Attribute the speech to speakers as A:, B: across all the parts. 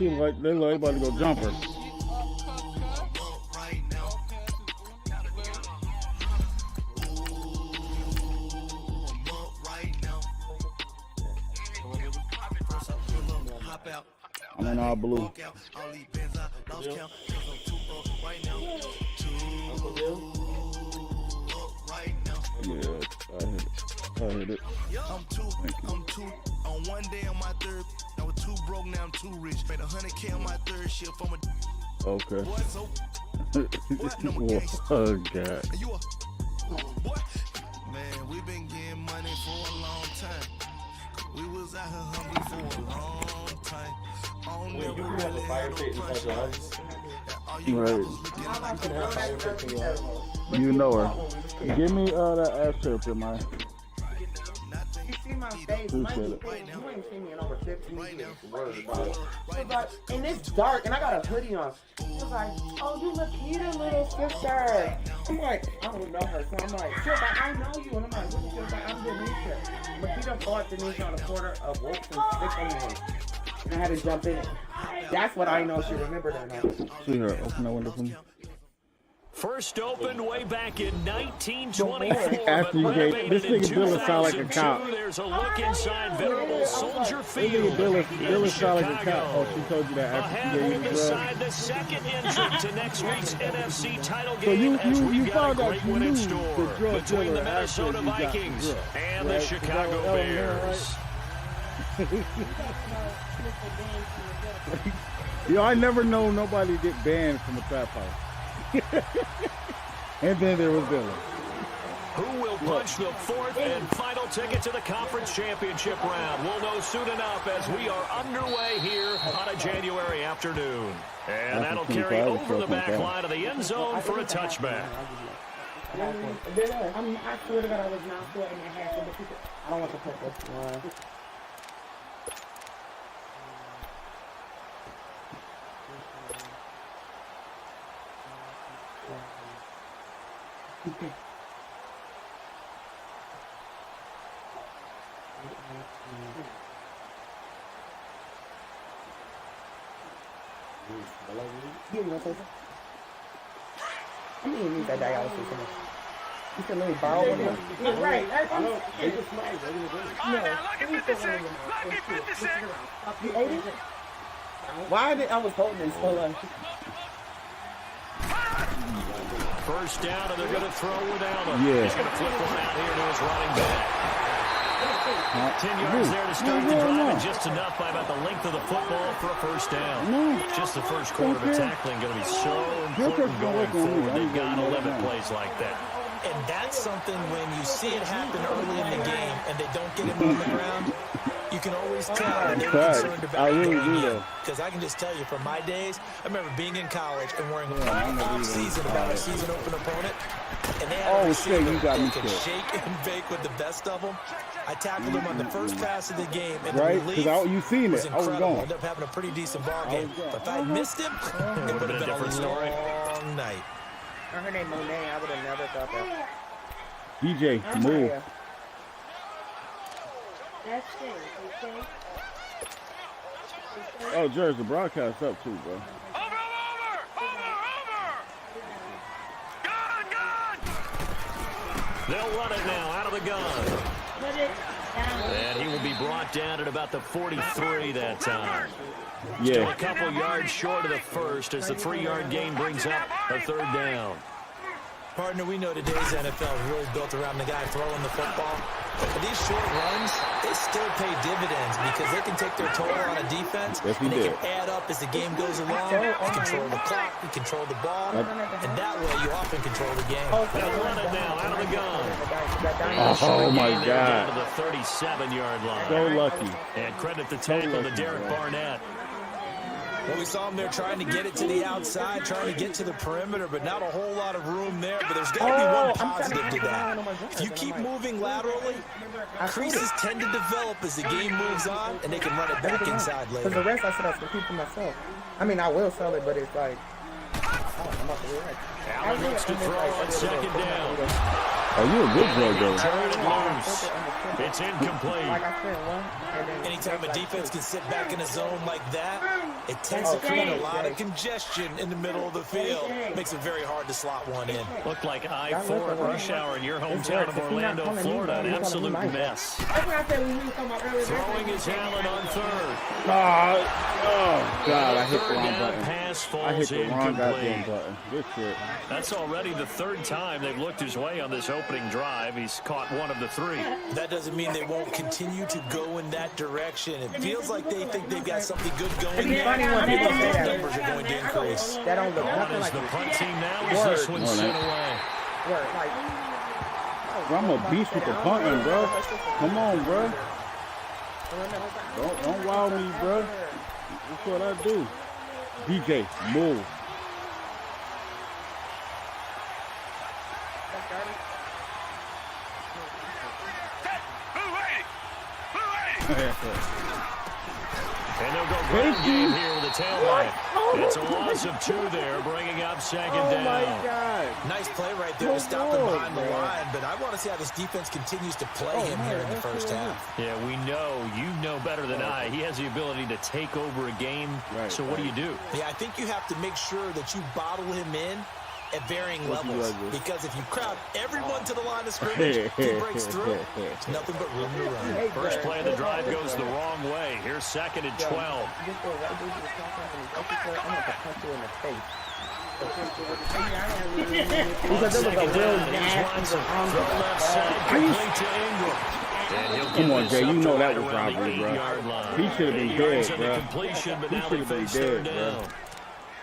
A: seem like they like about to go jumper. I'm in all blue.
B: Yeah, I hit it. I'm two on one day on my third. I was too broke, now I'm too rich. Made 100K on my third shift from a.
A: Okay.
B: Boy, so,
A: Oh God.
B: you a boy? Man, we been getting money for a long time. We was out here hungry for a long time. I don't never really had no punchlines.
A: Right. You know her. Give me that ass chirp, man.
C: You see my face, you ain't seen me in over 15 years. Word about it. Like, and it's dark, and I got a hoodie on. She was like, oh, you Makita, little sister. I'm like, I don't know her, so I'm like, she was like, I know you. And I'm like, what? She was like, I'm Denisha. Makita fought Denisha on a quarter of Wolf's and stick on me. And I had to jump in it. That's what I know she remembered her now.
A: See her, open that window for me.
D: First opened way back in 1924.
A: After you gave, this nigga Billis sound like a cop.
D: There's a look inside venerable Soldier Field.
A: This nigga Billis sound like a cop. Oh, she told you that after she gave you the
D: Beside the second entrant to next week's NFC title
A: So
D: game.
A: you
D: got
A: found
D: a
A: out
D: great
A: you
D: one
A: knew
D: in
A: the
D: store
A: drug
D: between
A: dealer
D: the Minnesota
A: after you got the
D: Vikings
A: drug,
D: and
A: right?
D: the Chicago Bears.
A: Yo, I never know nobody get banned from a trap house. And then there was Billy.
D: Who will punch the fourth and final ticket to the conference championship round? We'll know soon enough as we are underway here on a January afternoon. And that'll carry over the back line of the end zone for a touchback.
C: I swear to God, I was not sweating my hands. I don't want to put this one. You want to say something? I mean, you need that dialysis. You can let me borrow one of them. Yeah, right. You ate it? Why did I was holding it so long?
D: First down, and they're going to throw without him.
A: Yeah.
D: He's going to flip one out here to his running back. 10 yards there to start the drive, and just enough by about the length of the football for a first down. Just the first quarter of tackling going to be so important going forward. They've got to limit plays like that.
E: And that's something when you see it happen early in the game and they don't get him on the ground, you can always tell that they're concerned about it. Because I can just tell you from my days, I remember being in college and worrying all season about a season open opponent. And they had a receiver that can shake and bake with the best of them. I tackled him on the first pass of the game, and the relief
A: you seen
E: was
A: it. I was
E: incredible.
A: gone.
E: Ended up having a pretty decent ball game. But if I missed him, it would have been a different story. Long night.
C: Her name Monet. I would have never thought that.
A: DJ, move.
F: That's it, okay?
A: Oh, Jerry, the broadcast up too, bro.
D: They'll run it now out of the gun. And he will be brought down at about the 43 that time. Still a couple yards short of the first as the 3-yard gain brings up a third down.
E: Partner, we know today's NFL is really built around the guy throwing the football. But these short runs, they still pay dividends because they can take their toll on a defense, and they can add up as the game goes along. You control the clock, you control the ball, and that way you often control the game.
D: They'll run it now out of the gun.
A: Oh, my God.
D: To the 37-yard line.
A: So lucky.
D: And credit the tackle to Derek Barnett.
E: Well, we saw him there trying to get it to the outside, trying to get to the perimeter, but not a whole lot of room there. But there's got to be one positive to that. If you keep moving laterally, creases tend to develop as the game moves on, and they can run it back inside later.
C: Because the rest I said I was going to keep for myself. I mean, I will sell it, but it's like, I'm about to
D: Allen looks to throw on second down.
A: Oh, you a good drug dealer.
D: Turn it loose. It's incomplete.
C: Like I said, one. And then
E: Anytime a defense can sit back in a zone like that, it tends to create a lot of congestion in the middle of the field. Makes it very hard to slot one in.
D: Looked like I-4 rush hour in your hometown of Orlando, Florida. An absolute mess.
F: That's what I said when we were talking about earlier.
D: Throwing is Allen on third.
A: Oh, God, I hit the wrong
D: Third down
A: button.
D: pass
A: I
D: falls
A: hit the wrong goddamn
D: incomplete.
A: button. Good shit.
D: That's already the third time they've looked his way on this opening drive. He's caught one of the three.
E: That doesn't mean they won't continue to go in that direction. It feels like they think they've got something good going.
C: It'd be funny when people say that.
E: Numbers are going to increase.
C: That don't look
D: On
C: nothing
D: is
C: like
D: the
C: it.
D: punt team now as this
C: Word.
D: one's sent away.
C: Word, like,
A: Bro, I'm a beast with the punting, bro. Come on, bro. Don't wow me, bro. That's what I do. DJ, move.
D: And they'll go ground game here with a tailback. It's a loss of 2 there, bringing up second down.
A: Oh, my God.
E: Nice play right there to stop him behind the line, but I want to see how this defense continues to play him here in the first half.
D: Yeah, we know. You know better than I. He has the ability to take over a game.
A: Right,
D: So what do you do?
E: Yeah, I think you have to make sure that you bottle him in at varying levels, because if you crowd everyone to the line of scrimmage, if he breaks through, it's nothing but room to run.
D: First play of the drive goes the wrong way. Here's second and 12.
C: you just go right there to the top and I'm going to punch you in the face. Because it was a real nasty
D: Left side, complete to Ingram. And he'll
A: Come
D: get
A: on,
D: this
A: Jay. You
D: up
A: know
D: to
A: that
D: right
A: was
D: around the
A: robbery, bro.
D: 8-yard line.
A: He should have been
D: 8 yards
A: dead,
D: on the
A: bro.
D: completion, but
A: He
D: now
A: should
D: they
A: have been
D: face third
A: dead, bro.
D: down.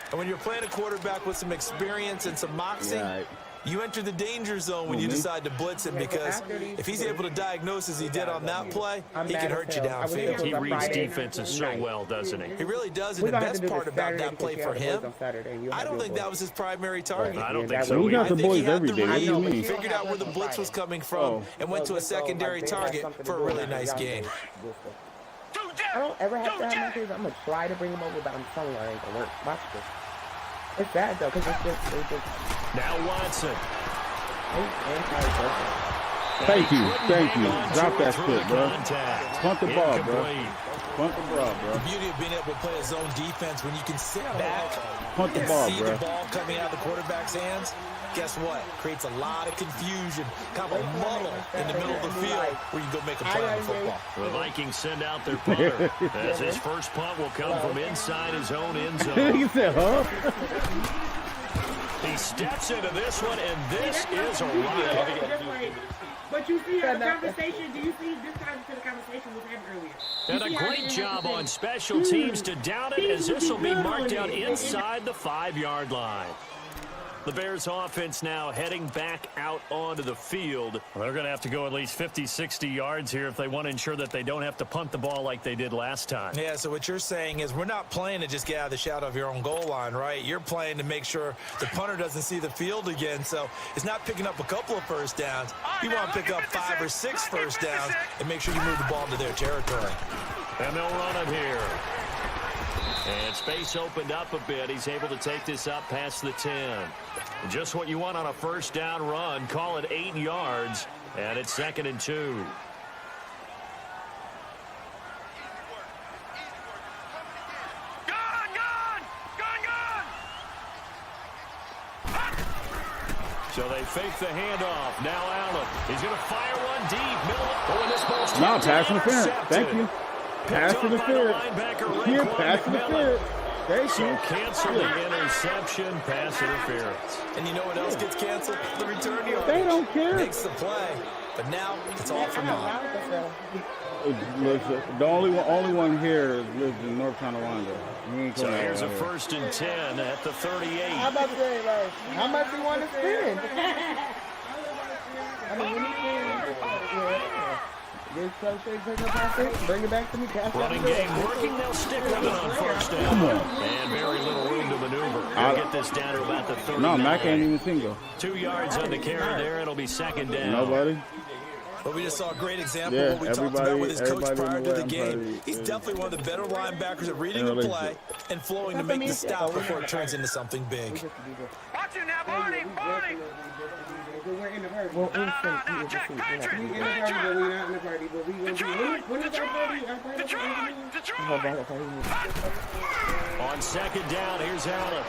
E: And when you're playing a quarterback with some experience and some moxie,
A: Yeah,
E: you enter the danger zone when you decide to blitz him, because if he's able to diagnose as he did on that play, he can hurt you downfield.
D: He reads defenses so well, doesn't he?
E: He really does, and the best part about that play for him, I don't think that was his primary target.
D: I don't think so.
A: We got
E: I
A: the
E: think he
A: boys
E: had
A: every
E: the
A: day. What do you
E: read,
A: mean?
E: figured out where the blitz was coming from, and went to a secondary target for a really nice gain.
C: I don't ever have to have my kids. I'm going to try to bring them over, but I'm telling you, I ain't going to work. Watch this. It's bad, though, because it's just
D: Now Watson.
A: Thank you. Drop that shit, bro. Punt the ball, bro.
D: Incomplete.
A: Punt the ball, bro.
E: The beauty of being able to play a zone defense when you can sit back
A: Punt the
E: and
A: ball,
E: see
A: bro.
E: the ball coming out of the quarterback's hands. Guess what? Creates a lot of confusion, kind of a muddle in the middle of the field where you can go make a play on the football.
D: The Vikings send out their punter, as his first punt will come from inside his own end zone.
A: He said, huh?
D: He steps into this one, and this is a riot.
F: But you see the conversation, do you see this time to the conversation we had earlier?
D: And a great job on special teams to down it, as this will be marked out inside the 5-yard line. The Bears offense now heading back out onto the field. Well, they're going to have to go at least 50, 60 yards here if they want to ensure that they don't have to punt the ball like they did last time.
E: Yeah, so what you're saying is we're not playing to just get out of the shadow of your own goal line, right? You're playing to make sure the punter doesn't see the field again. So it's not picking up a couple of first downs. You want to pick up 5 or 6 first downs and make sure you move the ball into their territory.
D: And they'll run it here. And space opened up a bit. He's able to take this up past the 10. Just what you want on a first down run. Call it 8 yards. And it's 2nd and 2. So they fake the handoff. Now Allen. He's going to fire one deep. Miller. And this ball's
A: No, pass interference. Thank you. Pass interference. Here, pass interference. Thank
D: So
A: you.
D: cancel the interception, pass interference.
E: And you know what else gets canceled? The return yard.
A: They don't care.
E: Makes the play. But now it's all for naught.
A: The only one here lives in North Carolina. He ain't
D: So
A: coming
D: here's a
A: out here.
D: 1st and 10 at the 38.
C: How about to say, like, how much do you want to spend? I mean, when you spend, this coach say, pick up my thing, bring it back to me, cash
D: Running game working. They'll stick with it on first down.
A: Come on.
D: And very little room to maneuver. They'll get this down to about the 39.
A: No, Mac ain't even single.
D: 2 yards on the carry there. It'll be 2nd down.
A: Nobody.
E: But we just saw a great example
A: Yeah,
E: of what we talked about with his coach
A: everybody
E: prior
A: in
E: to
A: the
E: the
A: way,
E: game. He's definitely one of the better linebackers at reading
A: Yeah,
E: a play and flowing to make the stop before it turns into something big.
C: Watch it now, Barney, Barney!
F: but we're in the party.
C: Well, instant.
F: We in the party, but we're not in the party. But we gonna be. When is our party? Our party.
D: On second down, here's Allen.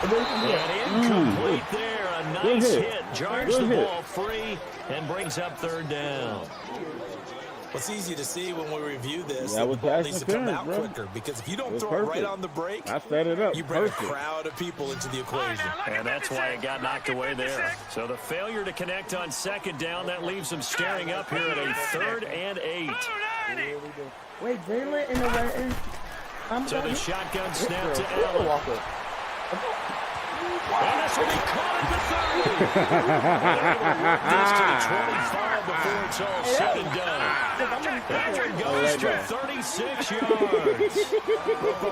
D: And incomplete there. A nice hit. Jars the ball free and brings up third down.
E: It's easy to see when we review this
A: that
E: that
A: was
E: the ball
A: pass
E: needs to come out
A: interference,
E: quicker, because if you don't
A: was
E: throw it right
A: perfect.
E: on the break,
A: I set it up.
E: you bring
A: Perfect.
E: a crowd of people into the equation.
D: And that's why it got knocked away there. So the failure to connect on second down, that leaves them staring up here at a 3rd and 8.
C: Wait, Jalen in the red.
D: So the shotgun snap to Allen. And this will be caught at the 30. This to the 25 before it's all said and done. There it goes for 36 yards.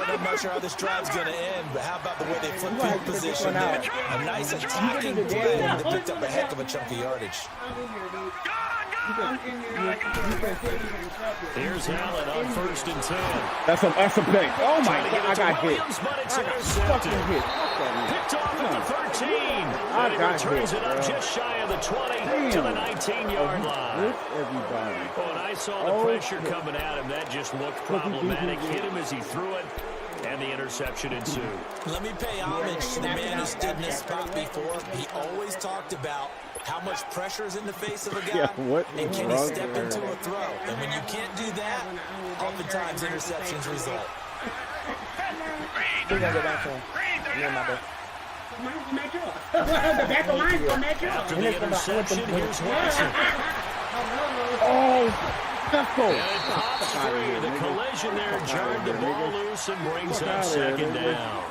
E: I'm not sure how this drive's going to end, but how about the way they flip field position there? A nice attacking play that picked up a heck of a chunk of yardage.
D: Here's Allen on 1st and 10.
A: That's a pick. Oh my God, I got hit.
D: Williams, but it's intercepted. Picked off at the 13. And he returns it up just shy of the 20 to the 19-yard line.
A: Everybody.
D: Oh, and I saw the pressure coming at him. That just looked problematic. Hit him as he threw it, and the interception ensued.
E: Let me pay homage to the man who stood in this spot before. He always talked about how much pressure is in the face of a guy, and can he step into a throw. And when you can't do that, oftentimes interceptions result.
C: We're gonna go back to him.
F: The back of line's gonna match up.
D: After the interception, here's Watson.
A: Oh, that's cool.
D: And it pops free. The collision there jarred the ball loose and brings up second down.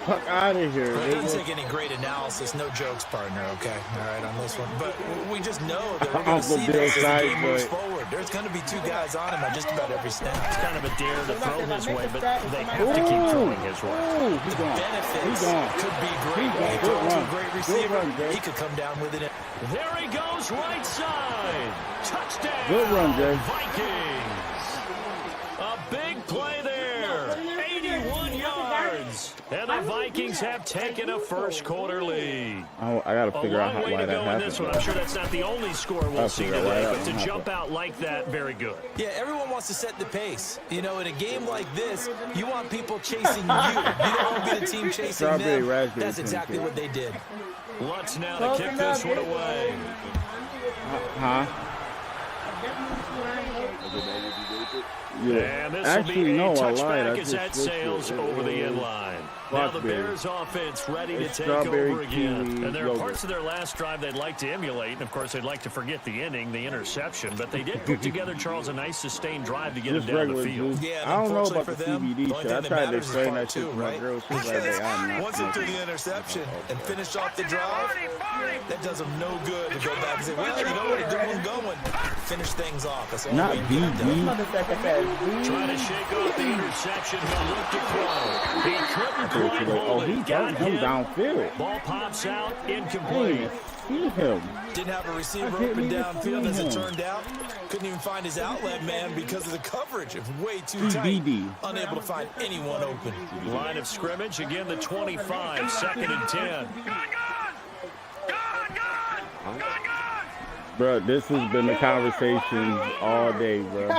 A: Fuck out of here.
E: It doesn't take any great analysis, no jokes, partner, okay? All right, on this one. But we just know that we're going to see this as the game moves forward. There's going to be 2 guys on him at just about every snap.
D: It's kind of a dare to throw his way, but they have to keep throwing his way.
E: The benefits could be great. He throws to a great receiver. He could come down with it.
D: There he goes, right side. Touchdown.
A: Good run, Jay.
D: Vikings. A big play there. 81 yards. And the Vikings have taken a first-quarter lead.
A: I got to figure out why that happened.
D: This one. I'm sure that's not the only score we'll see today, but to jump out like that, very good.
E: Yeah, everyone wants to set the pace. You know, in a game like this, you want people chasing you. You don't want to be the team chasing them. That's exactly what they did.
D: Lutz now to kick this one away.
A: Huh? Yeah.
D: And this
A: Actually,
D: will be
A: no,
D: a
A: I lied.
D: touchback
A: I
D: as
A: just
D: that
A: switched
D: sails
A: it.
D: over the end line. Now the Bears offense ready to take over again. And there are parts of their last drive they'd like to emulate. And, of course, they'd like to forget the inning, the interception. But they did put together, Charles, a nice sustained drive to get him down the field.
E: Yeah,
A: I don't know about
E: for
A: the
E: them,
A: CBD shit. I tried to explain that shit to my
E: right?
A: girl. She's like, hey, I'm not
E: Once they threw the interception and finished off the drive, that does them no good to go back and say, well, you know what, a good one going. Finish things off. That's all
A: not
E: we can do.
D: Trying to shake off the interception. He'll look to throw. He couldn't quite hold it.
A: He got him downfield.
D: Ball pops out, incomplete.
A: See him.
E: Didn't have a receiver open downfield as it turned out. Couldn't even find his outlet man because of the coverage. It was way too tight. Unable to find anyone open.
D: Line of scrimmage, again the 25, 2nd and 10.
A: Bro, this has been the conversation all day, bro.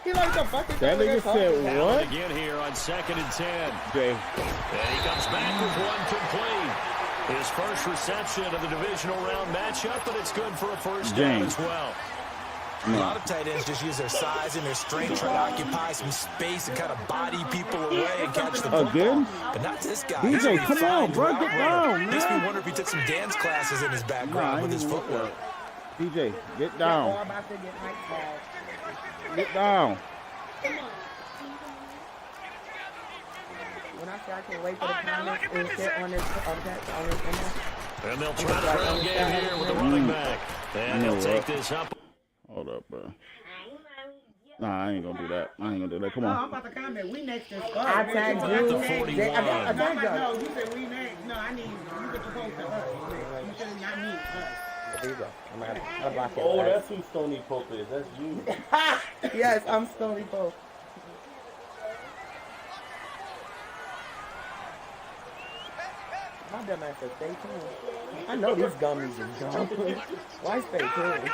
C: He like the bucket.
A: That nigga said what?
D: Again here on 2nd and 10.
A: Jay.
D: And he comes back with one complete. His first reception of the divisional round matchup, but it's good for a first down as well.
E: A lot of tight ends just use their size and their strength, try to occupy some space and kind of body people away and catch the football.
A: Again?
E: But not this guy.
A: DJ, come on, bro, get down, man.
E: Makes me wonder if he took some dance classes in his background with his footwork.
A: DJ, get down. Get down.
C: When I say I can't wait for the comments and shit on this,
D: And they'll try to run game here with the running back. And they'll take this up.
A: Hold up, bro. Nah, I ain't gonna do that. Come on.
F: I'm about to comment. We next to us.
C: I tagged you.
D: The 41.
C: I tagged you.
F: No, you said we next. No, I need you. You get the post to us. You said not me. Us.
C: There you go. I'm gonna block it.
G: Oh, that's who Stony Pope is. That's you.
C: Yes, I'm Stony Pope. My dumb ass said stay tuned. I know these gummies is dumb. Why stay tuned?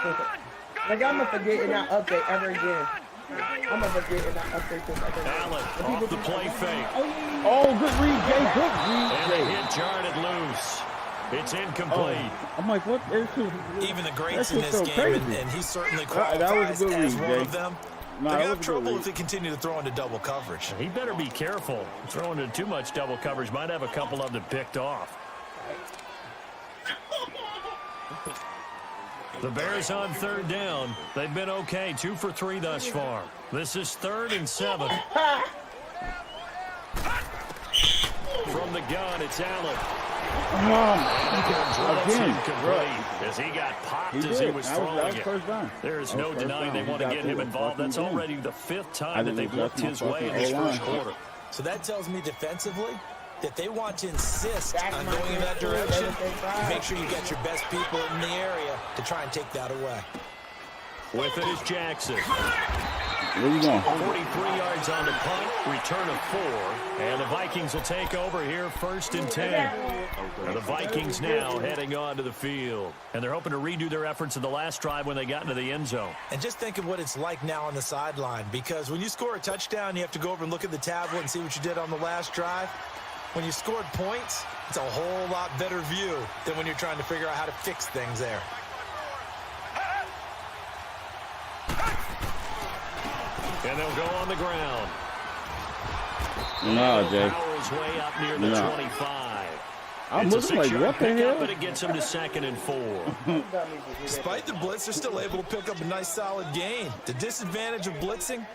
C: Like, I'm going to forget and not update ever again. I'm going to forget and not update this ever again.
D: Allen off the play fake.
A: Oh, good read, Jay. Good read,
D: And
A: Jay.
D: the hit jarred it loose. It's incomplete.
A: Oh, I'm like, what?
E: Even the greats in this
A: so
E: game, and he certainly qualifies
A: that was a good
E: as
A: read,
E: one
A: Jay.
E: of them.
A: No,
E: They're going
A: that
E: to have
A: was a good
E: trouble
A: read.
E: if they continue to throw into double coverage.
D: He better be careful. Throwing into too much double coverage might have a couple of them picked off. The Bears on third down. They've been okay, 2 for 3 thus far. This is 3rd and 7. From the gun, it's Allen.
A: Again,
D: As he got popped as he was throwing it.
A: First down.
D: There is no denying they want to get him involved. That's already the 5th time that they've looked his way in this first quarter.
E: So that tells me defensively that they want to insist on going in that direction. Make sure you get your best people in the area to try and take that away.
D: With it is Jackson.
A: Where you going?
D: 43 yards on the punt, return of 4, and the Vikings will take over here 1st and 10. And the Vikings now heading onto the field. And they're hoping to redo their efforts in the last drive when they got into the end zone.
E: And just think of what it's like now on the sideline, because when you score a touchdown, you have to go over and look at the tablet and see what you did on the last drive. When you scored points, it's a whole lot better view than when you're trying to figure out how to fix things there.
D: And they'll go on the ground.
A: No, Jay.
D: Powers way up near the 25.
A: I'm
D: It's a
A: looking like,
D: 6-yard
A: what the
D: pickup,
A: hell?
D: but it gets him to 2nd and 4.
E: Despite the blitz, they're still able to pick up a nice solid gain. The disadvantage of blitzing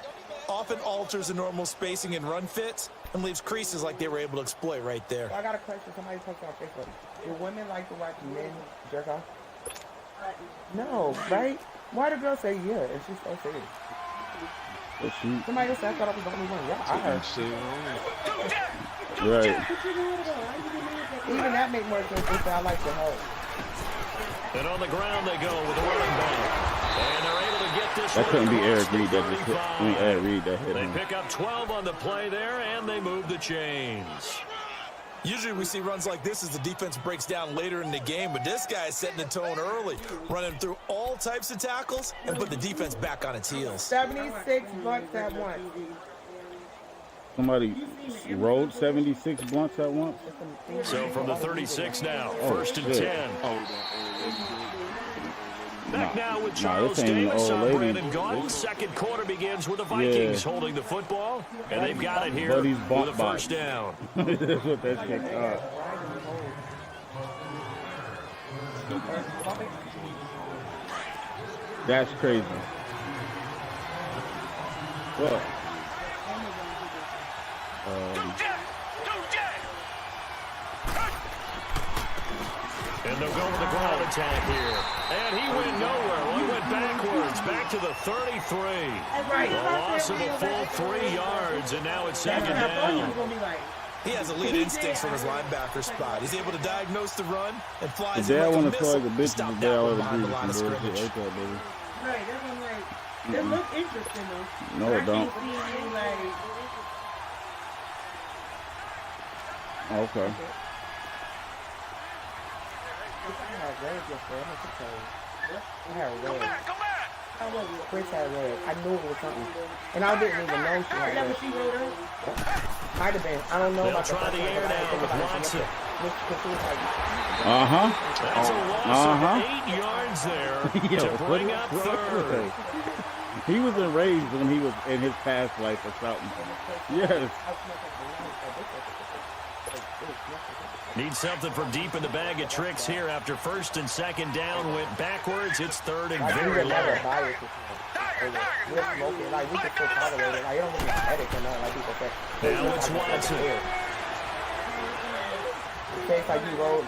E: often alters the normal spacing and run fits and leaves creases like they were able to exploit right there.
C: I got a question. Somebody posted on Facebook. Do women like to watch men jerk off? No, right? Why do girls say yeah? It's just so serious. Somebody else said I thought I was the only one. Yeah, I heard.
A: Right.
C: Even that makes more sense if I like the hoe.
D: And on the ground they go with a running back. And they're able to get this.
A: That couldn't be Eric Reed that just hit.
D: 35.
A: Eric Reed that hit
D: They
A: him.
D: pick up 12 on the play there, and they move the chains.
E: Usually we see runs like this as the defense breaks down later in the game, but this guy is setting the tone early, running through all types of tackles and put the defense back on its heels.
C: 76 bucks at once.
A: Somebody rolled 76 blunts at once.
D: So from the 36 now, 1st and
A: shit.
D: 10. Back now with
A: Nah,
D: Charles
A: this ain't an
D: Davis
A: old
D: on
A: lady.
D: Brandon Gaudin. Second quarter begins with the Vikings holding the football, and they've got it here
A: Buddy's
D: with a
A: bought by.
D: first down.
A: That's what that shit got. That's crazy. What?
D: And they'll go with the ground attack here. And he went nowhere. Well, he went backwards, back to the 33. A loss of a full 3 yards, and now it's 2nd down.
E: He has elite instincts from his linebacker spot. He's able to diagnose the run and flies
A: The
E: it
A: dad
E: like a
A: want to
E: missile
A: play the
E: to
A: bitch
E: stop
A: the
E: that
A: dad
E: one
A: ought
E: behind
A: to
E: the line
A: do
E: of
A: some
E: scrimmage.
A: bullshit right there, baby.
C: Right, that's what I'm like. It looks interesting though.
A: No, it don't. Oh, okay.
C: I had red. Chris had red. I knew it was something. And I didn't even know she had red. Might have been. I don't know
D: They'll
C: about
D: try the air now with Watson.
A: Uh-huh.
D: That's a loss of 8 yards there to bring up 3rd.
A: He was enraged when he was in his past life or something. Yes.
D: Need something from deep in the bag of tricks here after 1st and 2nd down. Went backwards. It's 3rd and very low. Now it's Watson.
C: Like you rolled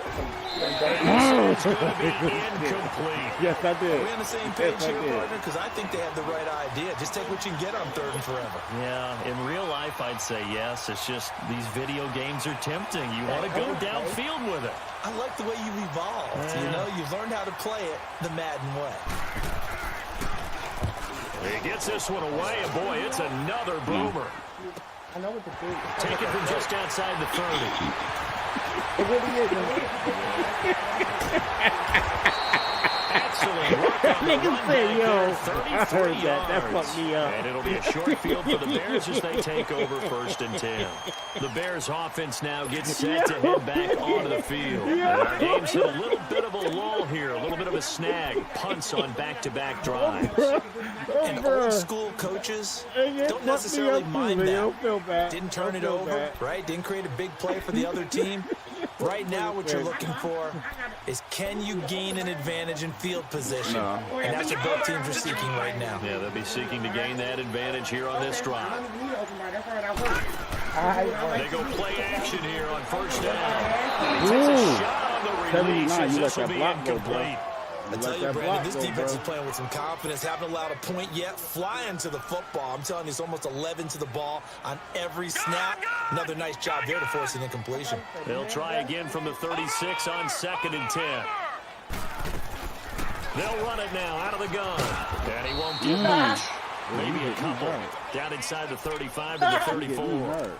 D: It's going to be incomplete.
A: Yes, I did.
E: Are we on the same page here, partner? Because I think they have the right idea. Just take what you can get on 3rd and forever.
D: Yeah, in real life, I'd say yes. It's just these video games are tempting. You want to go downfield with it.
E: I like the way you've evolved. You know, you've learned how to play it the Madden way.
D: He gets this one away, and boy, it's another boomer.
C: I know what to do.
D: Taken from just outside the 30.
A: It really is.
D: Excellent work on the
A: Nigga
D: run
A: said,
D: back
A: yo,
D: there,
A: I
D: 33
A: heard that. That
D: yards.
A: fucked me up.
D: And it'll be a short field for the Bears as they take over 1st and 10. The Bears offense now gets set to head back onto the field. And our game's hit a little bit of a lull here, a little bit of a snag. Punts on back-to-back drives.
E: And old school coaches don't necessarily mind that. Didn't turn it over, right? Didn't create a big play for the other team. Right now, what you're looking for is can you gain an advantage in field position? And that's what both teams are seeking right now.
D: Yeah, they'll be seeking to gain that advantage here on this drive. They go play action here on 1st down. And he takes a shot on the release as this will be incomplete.
E: I tell you, Brandon, this defense is playing with some confidence. Haven't allowed a point yet. Flying to the football. I'm telling you, it's almost 11 to the ball on every snap. Another nice job there to force an incompletion.
D: They'll try again from the 36 on 2nd and 10. They'll run it now out of the gun. And he won't get much. Maybe a couple. Down inside the 35 to the 34.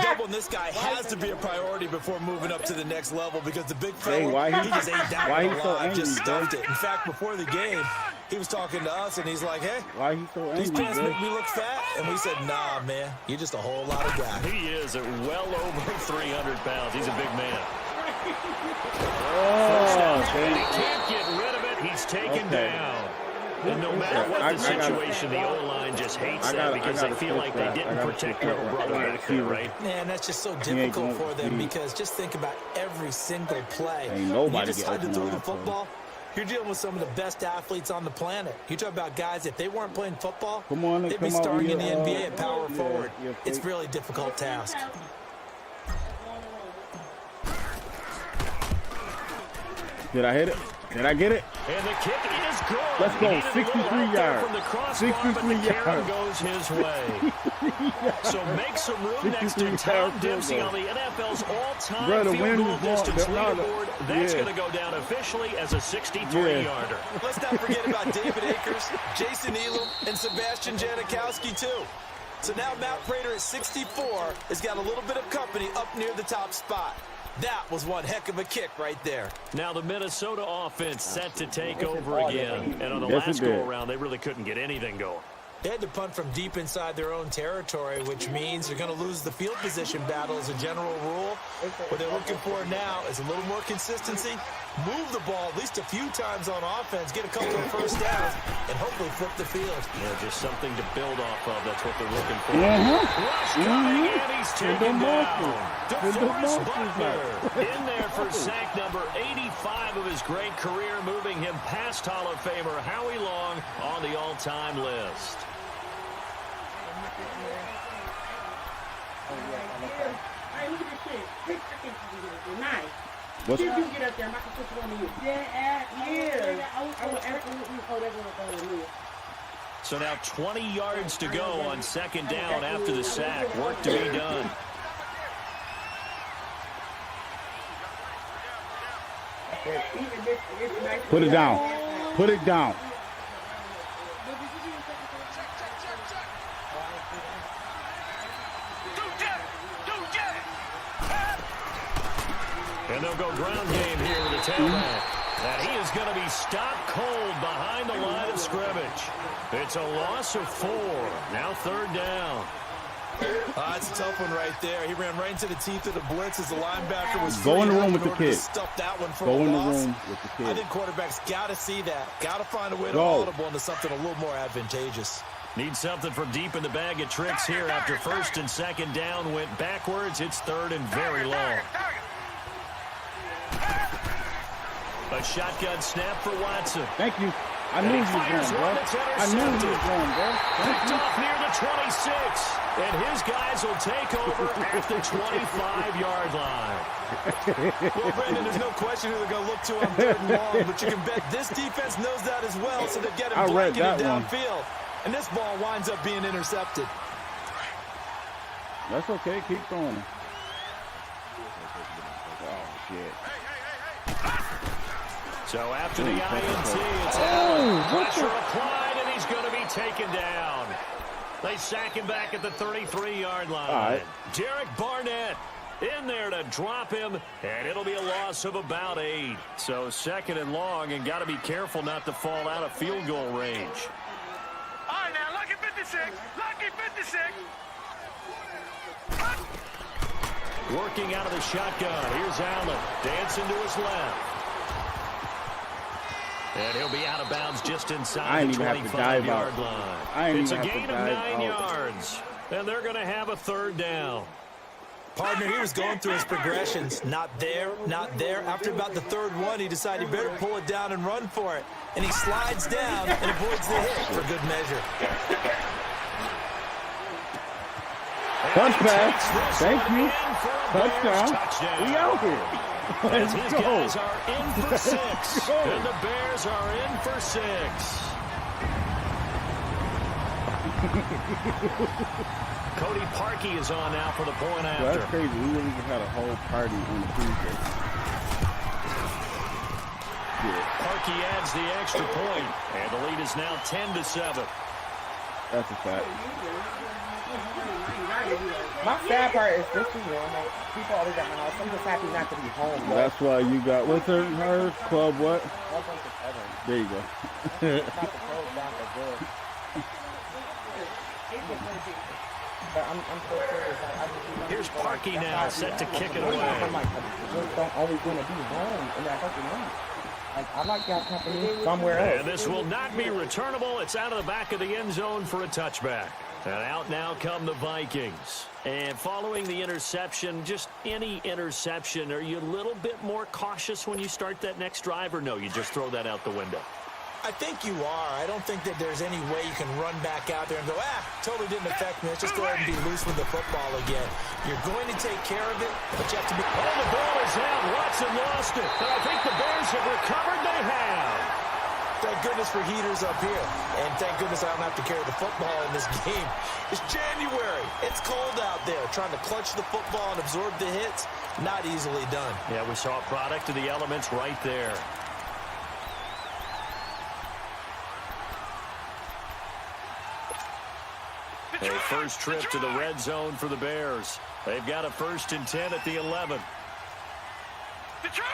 E: Doubling this guy has to be a priority before moving up to the next level because the big fella, he just ate that one alive, just stuffed it. In fact, before the game, he was talking to us, and he's like, hey,
A: why he so angry,
E: these pants make me look fat? And we said, nah, man, you're just a whole lot of guy.
D: He is at well over 300 pounds. He's a big man.
A: Oh,
D: he can't get rid of it. He's taken down. And no matter what the situation, the O-line just hates that because they feel like they didn't protect little brother back there, right?
E: Man, that's just so difficult for them because just think about every single play.
A: Ain't nobody
E: you decide to throw the football, you're dealing with some of the best athletes on the planet. You talk about guys, if they weren't playing football, they'd be starring in the NBA at power forward. It's a really difficult task.
A: Did I hit it? Did I get it?
D: And the kick is good.
A: Let's go. 63 yards. 63 yards.
D: Goes his way. So make some room next to Tom Dempsey on the NFL's all-time field goal distance leaderboard. That's going to go down officially as a 63-yarder.
E: Let's not forget about David Akers, Jason Elam, and Sebastian Janikowski, too. So now Matt Prater at 64 has got a little bit of company up near the top spot. That was one heck of a kick right there.
D: Now the Minnesota offense set to take over again. And on the last go-around, they really couldn't get anything going.
E: They had to punt from deep inside their own territory, which means they're going to lose the field position battle as a general rule. What they're looking for now is a little more consistency, move the ball at least a few times on offense, get a couple of first downs, and hopefully flip the field.
D: Yeah, just something to build off of. That's what they're looking for. Rush coming, and he's taken down. DeForest Buckner in there for sack number 85 of his great career, moving him past Hall of Famer Howie Long on the all-time list.
F: What's you get up there, Michael put you on you. Yeah. I would absolutely
D: So now 20 yards to go on 2nd down after the sack. Work to be done.
A: Put it down. Put it down.
D: And they'll go ground game here with the tailback. And he is going to be stopped cold behind the line of scrimmage. It's a loss of 4. Now 3rd down.
E: That's a tough one right there. He ran right into the teeth of the blitz as the linebacker was
A: Go in the room with the kid.
E: Stuff that one for
A: Go
E: a
A: in the
E: loss.
A: room with the kid.
E: I think quarterbacks got to see that. Got to find a way to audible into something a little more advantageous.
D: Need something from deep in the bag of tricks here after 1st and 2nd down went backwards. It's 3rd and very long. A shotgun snap for Watson.
A: Thank you. I knew he was going, bro. I knew he was going, bro.
D: Picked off near the 26. And his guys will take over at the 25-yard line.
E: Well, Brandon, there's no question who they're going to look to on 3rd and long, but you can bet this defense knows that as well, so they're getting blanketed downfield. And this ball winds up being intercepted.
A: That's okay. Keep throwing it. Oh, shit.
D: So after the INT, it's pressure applied, and he's going to be taken down. They sack him back at the 33-yard line.
A: All right.
D: Derek Barnett in there to drop him, and it'll be a loss of about 8. So 2nd and long, and got to be careful not to fall out of field goal range.
B: All right, now, lucky 56. Lucky 56.
D: Working out of the shotgun. Here's Allen. Dancing to his left. And he'll be out of bounds just inside the 25-yard line. It's a gain of 9 yards. And they're going to have a 3rd down.
E: Partner, he was going through his progressions. Not there, not there. After about the 3rd one, he decided he better pull it down and run for it. And he slides down and avoids the hit for good measure.
A: Punch pass. Thank you. Touchdown. We out here.
D: As his guys are in for 6. And the Bears are in for 6. Cody Parkey is on now for the point after.
A: That's crazy. We really just had a whole party on the Tuesday.
D: Parkey adds the extra point, and the lead is now 10-7.
A: That's a fact.
C: My sad part is this is normal. People always at my house. I'm just happy not to be home. Bro.
A: That's why you got, what's her club, what? There you go.
C: But I'm so serious.
D: Here's Parkey now, set to kick it away.
C: I'm like, I just don't always want to be home in that fucking room. Like, I like that company somewhere else.
D: And this will not be returnable. It's out of the back of the end zone for a touchback. And out now come the Vikings. And following the interception, just any interception, are you a little bit more cautious when you start that next drive, or no, you just throw that out the window?
E: I think you are. I don't think that there's any way you can run back out there and go, totally didn't affect me. Let's just go ahead and be loose with the football again. You're going to take care of it, but you have to be...
D: Oh, the ball is out. Watson lost it. And I think the Bears have recovered. They have.
E: Thank goodness for heaters up here. And thank goodness I don't have to carry the football in this game. It's January. It's cold out there. Trying to clutch the football and absorb the hits, not easily done.
D: Yeah, we saw a product of the elements right there. A first trip to the red zone for the Bears. They've got a 1st and 10 at the 11.
B: Detroit!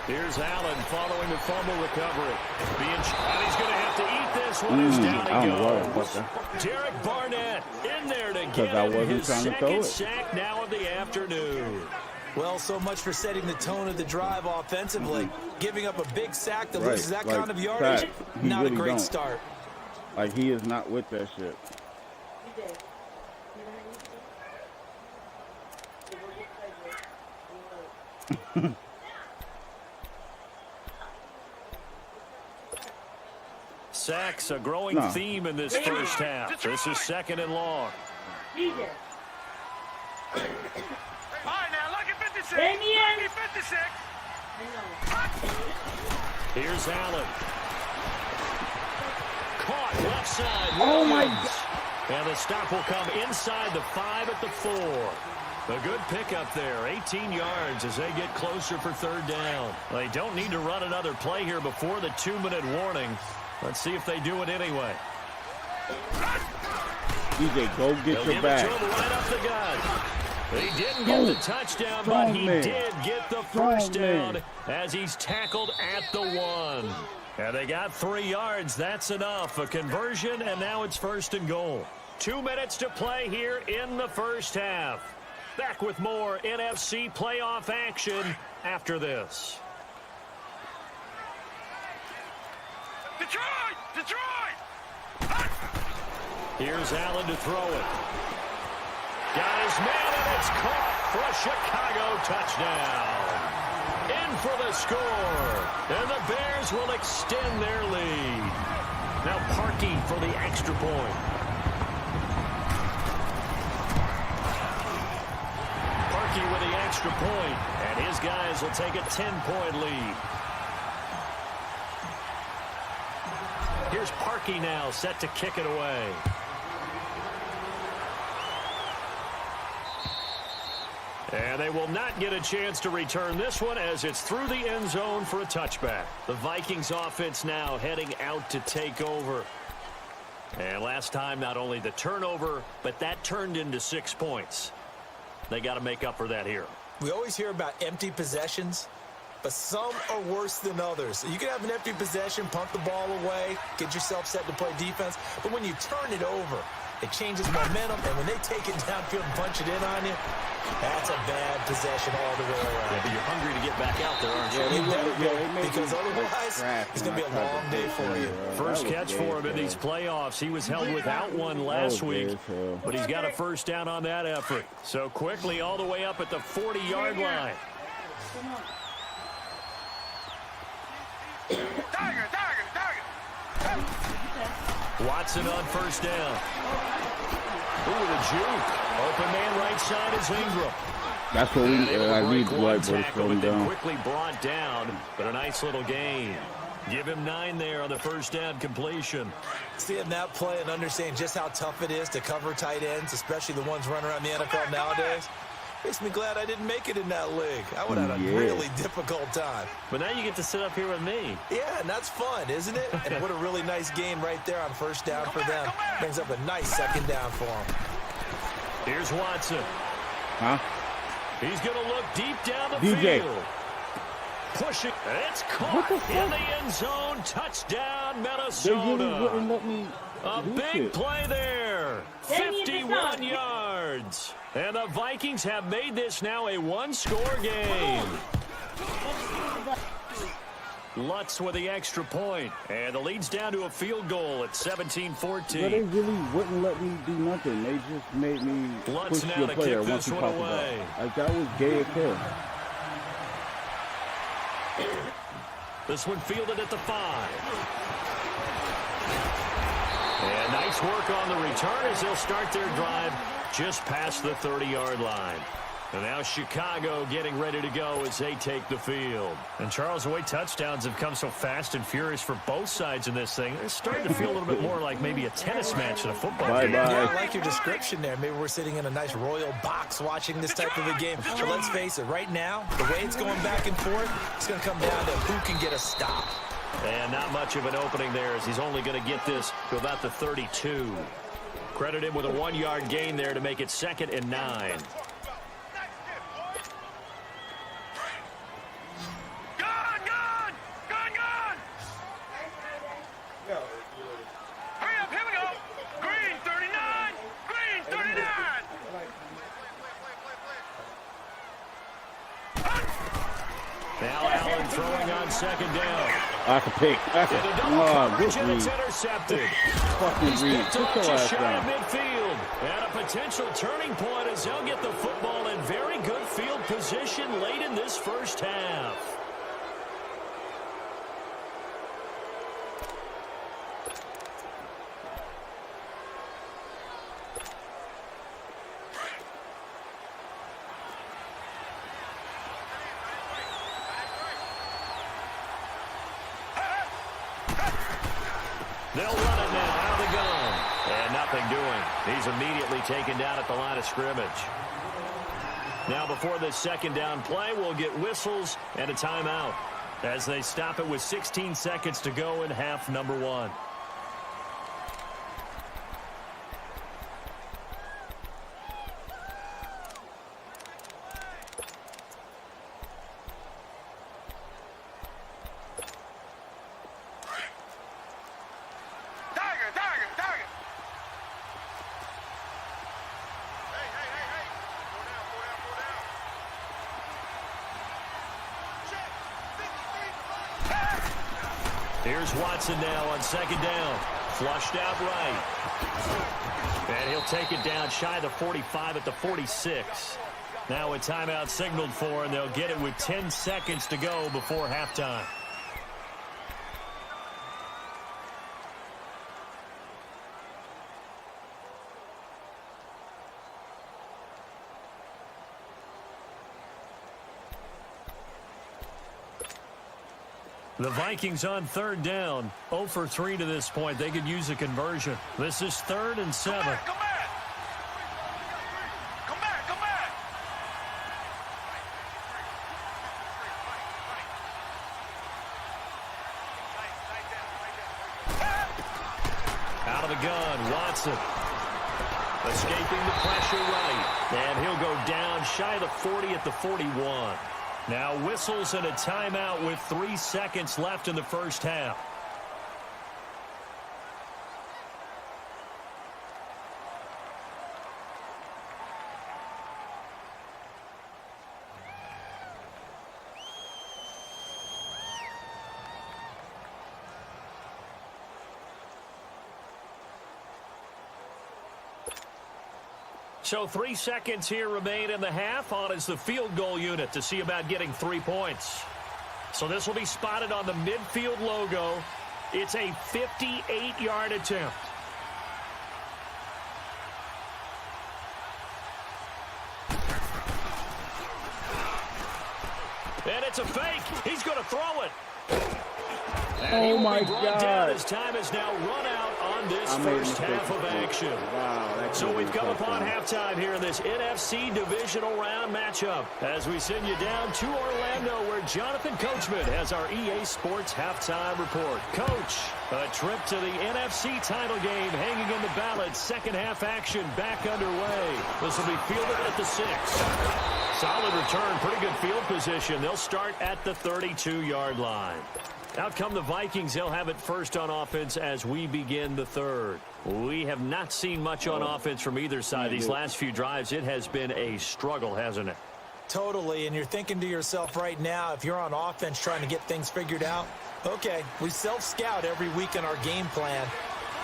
D: Here's Allen following the fumble recovery. And he's going to have to eat this one. As down he goes. Derek Barnett in there to get his 2nd sack now of the afternoon.
E: Well, so much for setting the tone of the drive offensively. Giving up a big sack that loses that kind of yardage, not really a great start.
A: Like, he is not with that shit.
D: Sacks, a growing theme in this first half. This is 2nd and long.
B: All right, now, lucky 56. Lucky 56.
D: Here's Allen. Caught left side.
A: Oh, my God.
D: And the stop will come inside the 5 at the 4. A good pickup there, 18 yards as they get closer for 3rd down. They don't need to run another play here before the 2-minute warning. Let's see if they do it anyway.
A: DJ, go get your bag.
D: Right up the gut. He didn't get the touchdown, but he did get the first down as he's tackled at the 1. And they got 3 yards. That's enough. A conversion, and now it's 1st and goal. 2 minutes to play here in the first half. Back with more NFC playoff action after this.
B: Detroit!
D: Here's Allen to throw it. Got his man, and it's caught for a Chicago touchdown. In for the score. And the Bears will extend their lead. Now Parkey for the extra point. Parkey with the extra point, and his guys will take a 10-point lead. Here's Parkey now, set to kick it away. And they will not get a chance to return this one as it's through the end zone for a touchback. The Vikings offense now heading out to take over. And last time, not only the turnover, but that turned into 6 points. They got to make up for that here.
E: We always hear about empty possessions, but some are worse than others. You can have an empty possession, pump the ball away, get yourself set to play defense, but when you turn it over, it changes momentum, and when they take it downfield and punch it in on you, that's a bad possession all the way around.
D: Yeah, but you're hungry to get back out there, aren't you?
E: Because otherwise, it's going to be a long day for you.
D: First catch for him in these playoffs. He was held without one last week, but he's got a first down on that effort. So quickly all the way up at the 40-yard line. Watson on first down. Ooh, the juke. Open man right side is Ingram.
A: That's what I need Dwight
D: tackle, down. Quickly brought down, but a nice little gain. Give him 9 there on the first down completion.
E: Seeing that play and understanding just how tough it is to cover tight ends, especially the ones running around the NFL nowadays, makes me glad I didn't make it in that league. I would have had a really difficult time.
D: But now you get to sit up here with me.
E: Yeah, and that's fun, isn't it? And what a really nice game right there on first down for them. Brings up a nice second down for them.
D: Here's Watson.
A: Huh?
D: He's going to look deep down the field. Pushing. It's caught in the end zone. Touchdown, Minnesota.
A: They really wouldn't let me
D: a big play there. 51 yards. And the Vikings have made this now a one-score game. Lutz with the extra point. And the lead's down to a field goal at 17-14.
A: But they really wouldn't let me do nothing. They just made me
D: Lutz
A: push
D: now
A: the
D: to
A: player
D: kick
A: once
D: this
A: you
D: one
A: talk
D: away.
A: about. Like, that was gay as hell.
D: This one fielded at the 5. And nice work on the return as they'll start their drive just past the 30-yard line. And now Chicago getting ready to go as they take the field. And Charles, the way touchdowns have come so fast and furious for both sides in this thing, it's starting to feel a little bit more like maybe a tennis match than a football game.
E: Yeah, I like your description there. Maybe we're sitting in a nice royal box watching this type of a game. But let's face it, right now, the way it's going back and forth, it's going to come down to who can get a stop.
D: And not much of an opening there as he's only going to get this to about the 32. Credit him with a 1-yard gain there to make it 2nd and 9. Now Allen throwing on 2nd down.
A: That's a pick. That's a
D: good
A: read.
D: It's intercepted.
A: Fucking read.
D: Just shy of midfield. And a potential turning point as they'll get the football in very good field position late in this first half. They'll run it now out of the gun. And nothing doing. He's immediately taken down at the line of scrimmage. Now before this 2nd down play, we'll get whistles and a timeout as they stop it with 16 seconds to go in half number 1. Here's Watson now on 2nd down. Flushed out right. And he'll take it down shy of the 45 at the 46. Now a timeout signaled for, and they'll get it with 10 seconds to go before halftime. The Vikings on 3rd down, 0 for 3 to this point. They could use a conversion. This is 3rd and 7.
B: Come back.
D: Out of the gun. Watson escaping the pressure right. And he'll go down shy of the 40 at the 41. Now whistles and a timeout with 3 seconds left in the first half. So 3 seconds here remain in the half. On is the field goal unit to see about getting 3 points. So this will be spotted on the midfield logo. It's a 58-yard attempt. And it's a fake. He's going to throw it.
A: Oh my God.
D: His time is now run out on this first half of action.
A: Wow.
D: So we've come upon halftime here in this NFC divisional round matchup as we send you down to Orlando where Jonathan Coachman has our EA Sports halftime report. Coach, a trip to the NFC title game hanging in the balance. Second half action back underway. This will be fielded at the 6. Solid return, pretty good field position. They'll start at the 32-yard line. Out come the Vikings. They'll have it first on offense as we begin the third. We have not seen much on offense from either side. These last few drives, it has been a struggle, hasn't it?
E: Totally, and you're thinking to yourself right now, if you're on offense trying to get things figured out, okay, we self-scout every week in our game plan.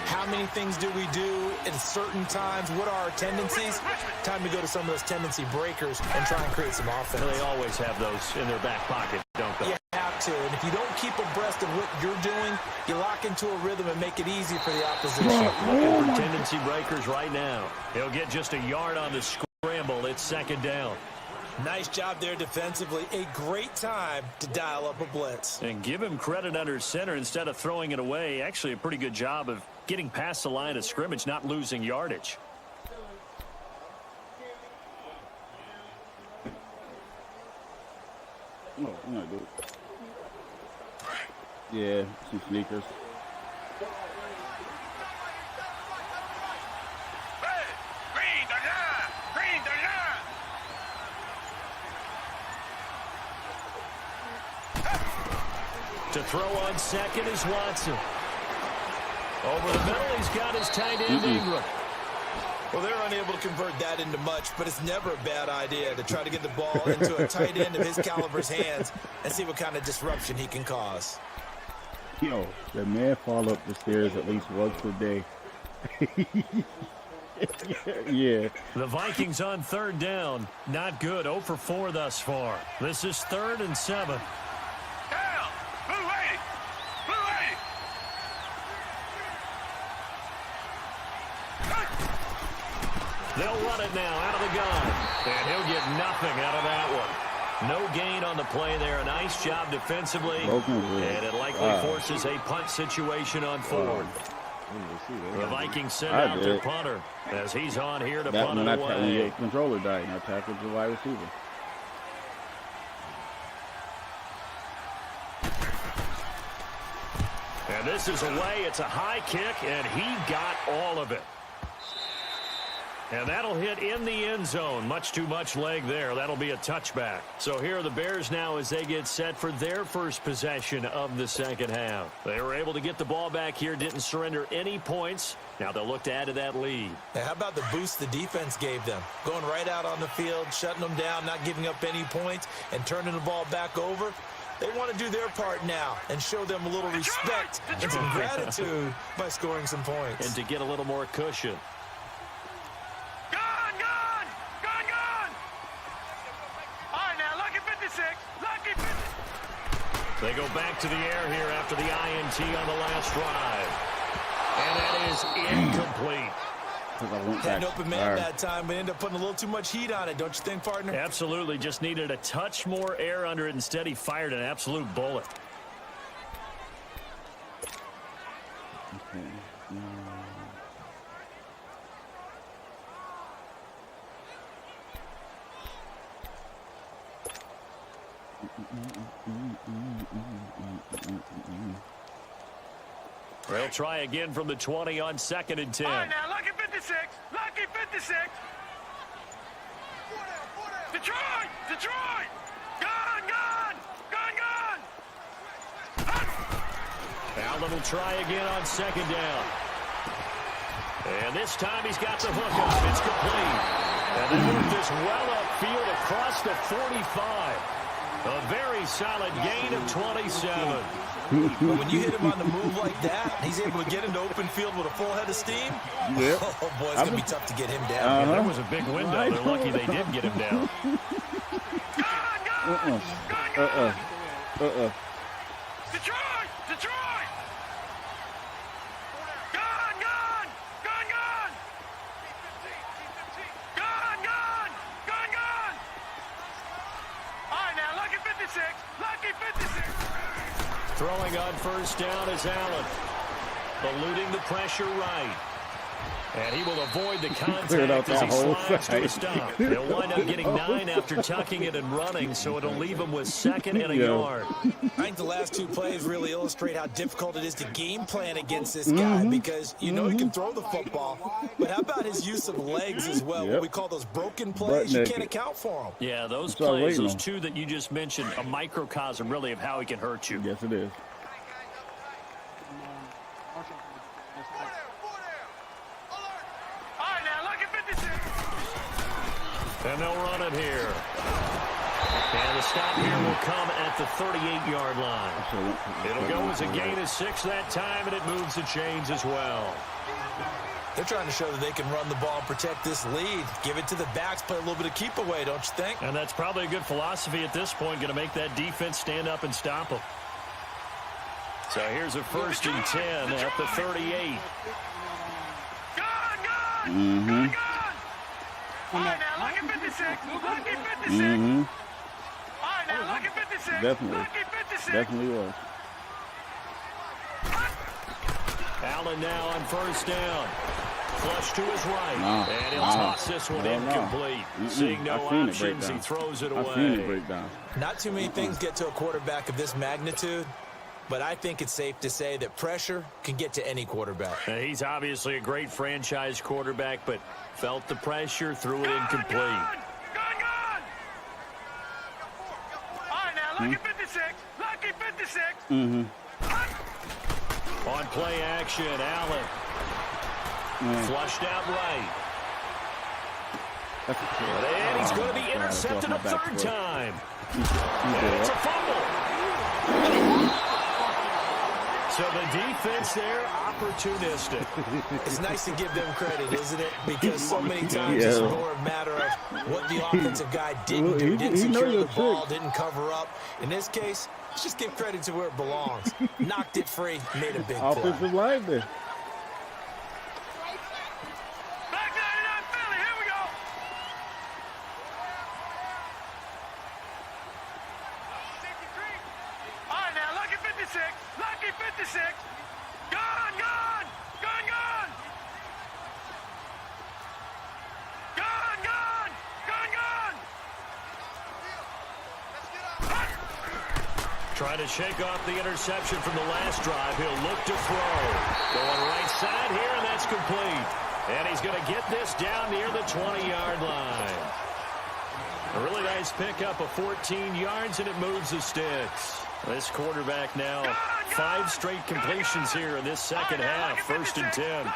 E: How many things do we do at certain times? What are our tendencies? Time to go to some of those tendency breakers and try and create some offense.
D: They always have those in their back pocket, don't they?
E: You have to, and if you don't keep abreast of what you're doing, you lock into a rhythm and make it easy for the opposition.
D: Looking for tendency breakers right now. He'll get just a yard on the scramble. It's second down.
E: Nice job there defensively. A great time to dial up a blitz.
D: And give him credit under center instead of throwing it away. Actually, a pretty good job of getting past the line of scrimmage, not losing yardage.
A: Oh, no, dude. Yeah, some sneakers.
D: To throw on second is Watson. Over the middle, he's got his tight end, Ingram.
E: Well, they're unable to convert that into much, but it's never a bad idea to try to get the ball into a tight end of his caliber's hands and see what kind of disruption he can cause.
A: Yo, the man fall up the stairs at least once a day. Yeah.
D: The Vikings on third down. Not good. 0 for 4 thus far. This is 3rd and 7. They'll run it now out of the gun. And he'll get nothing out of that one. No gain on the play there. A nice job defensively. And it likely forces a punt situation on 4th. The Vikings send out their punter as he's on here to punt it away.
A: When your controller died, and I tackled the wide receiver.
D: And this is away. It's a high kick, and he got all of it. And that'll hit in the end zone. Much too much leg there. That'll be a touchback. So here are the Bears now as they get set for their first possession of the second half. They were able to get the ball back here, didn't surrender any points. Now they'll look to add to that lead.
E: Now, how about the boost the defense gave them? Going right out on the field, shutting them down, not giving up any points, and turning the ball back over. They want to do their part now and show them a little respect and some gratitude by scoring some points.
D: And to get a little more cushion. They go back to the air here after the INT on the last drive. And that is incomplete.
E: Had an open man that time, but ended up putting a little too much heat on it, don't you think, partner?
D: Absolutely. Just needed a touch more air under it. Instead, he fired an absolute bullet. They'll try again from the 20 on 2nd and 10.
B: All right, now, lucky 56. Lucky 56. Detroit! Detroit! Gone, gone! Gone, gone!
D: Allen will try again on 2nd down. And this time he's got the hook up. It's complete. And they move this well upfield across the 45. A very solid gain of 27.
E: But when you hit him on the move like that, he's able to get into open field with a full head of steam.
A: Yep.
E: Oh, boy, it's going to be tough to get him down.
D: There was a big window. They're lucky they did get him down.
B: Detroit! Detroit! Gone, gone! Gone, gone! Gone, gone! Gone, gone! All right, now, lucky 56. Lucky 56.
D: Throwing on 1st down is Allen. Eluding the pressure right. And he will avoid the contact as he slides to a stop. He'll wind up getting 9 after tucking it and running, so it'll leave him with 2nd and a yard.
E: I think the last 2 plays really illustrate how difficult it is to game plan against this guy because you know he can throw the football, but how about his use of legs as well? What we call those broken plays, you can't account for them.
D: Yeah, those plays, those 2 that you just mentioned, a microcosm really of how he can hurt you.
A: Yes, it is.
D: And they'll run it here. And the stop here will come at the 38-yard line. It'll go as a gain of 6 that time, and it moves the chains as well.
E: They're trying to show that they can run the ball and protect this lead. Give it to the backs, play a little bit of keep away, don't you think?
D: And that's probably a good philosophy at this point, going to make that defense stand up and stop them. So here's a 1st and 10 at the 38.
B: Gone, gone! All right, now, lucky 56. Lucky 56. All right, now, lucky 56.
A: Definitely.
B: Lucky 56.
A: Definitely was.
D: Allen now on 1st down. Flush to his right. And he'll toss this one incomplete. Seeing no options, he throws it away.
A: I've seen it break down.
E: Not too many things get to a quarterback of this magnitude, but I think it's safe to say that pressure can get to any quarterback.
D: He's obviously a great franchise quarterback, but felt the pressure, threw it incomplete.
B: Gone, gone! All right, now, lucky 56. Lucky 56.
D: On play action, Allen. Flushed out right. And he's going to be intercepted a 3rd time. And it's a fumble. So the defense there, opportunistic.
E: It's nice to give them credit, isn't it? Because so many times it's more a matter of what the offensive guy didn't do. Didn't secure the ball, didn't cover up. In this case, let's just give credit to where it belongs. Knocked it free, made a big play.
A: Offensive line there.
B: Back 99 Philly, here we go. All right, now, lucky 56. Lucky 56. Gone, gone! Gone, gone! Gone, gone! Gone, gone!
D: Trying to shake off the interception from the last drive. He'll look to throw. Going right side here, and that's complete. And he's going to get this down near the 20-yard line. A really nice pickup of 14 yards, and it moves the sticks. This quarterback now 5 straight completions here in this second half. 1st and 10.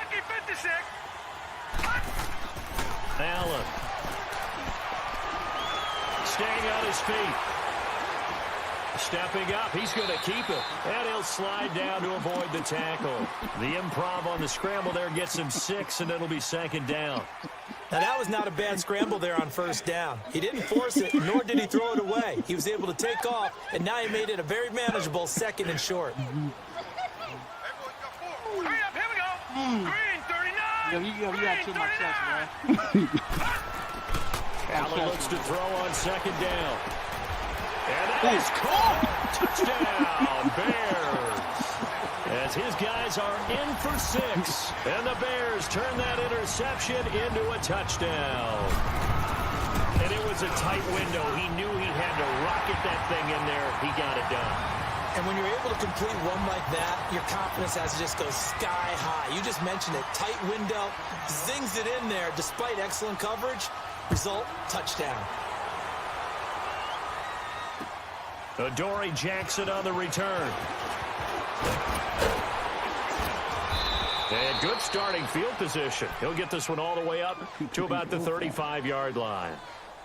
D: Allen. Staying on his feet. Stepping up, he's going to keep it. And he'll slide down to avoid the tackle. The improv on the scramble there gets him 6, and it'll be 2nd down.
E: Now, that was not a bad scramble there on 1st down. He didn't force it, nor did he throw it away. He was able to take off, and now he made it a very manageable 2nd and short.
B: Hurry up, here we go. Green, 39.
F: You got too much sense, man.
D: Allen looks to throw on 2nd down. And that is caught. Touchdown, Bears. As his guys are in for 6. And the Bears turn that interception into a touchdown. And it was a tight window. He knew he had to rocket that thing in there. He got it done.
E: And when you're able to complete one like that, your confidence has to just go sky high. You just mentioned it. Tight window, zings it in there despite excellent coverage. Result, touchdown.
D: Adoree Jackson on the return. And good starting field position. He'll get this one all the way up to about the 35-yard line.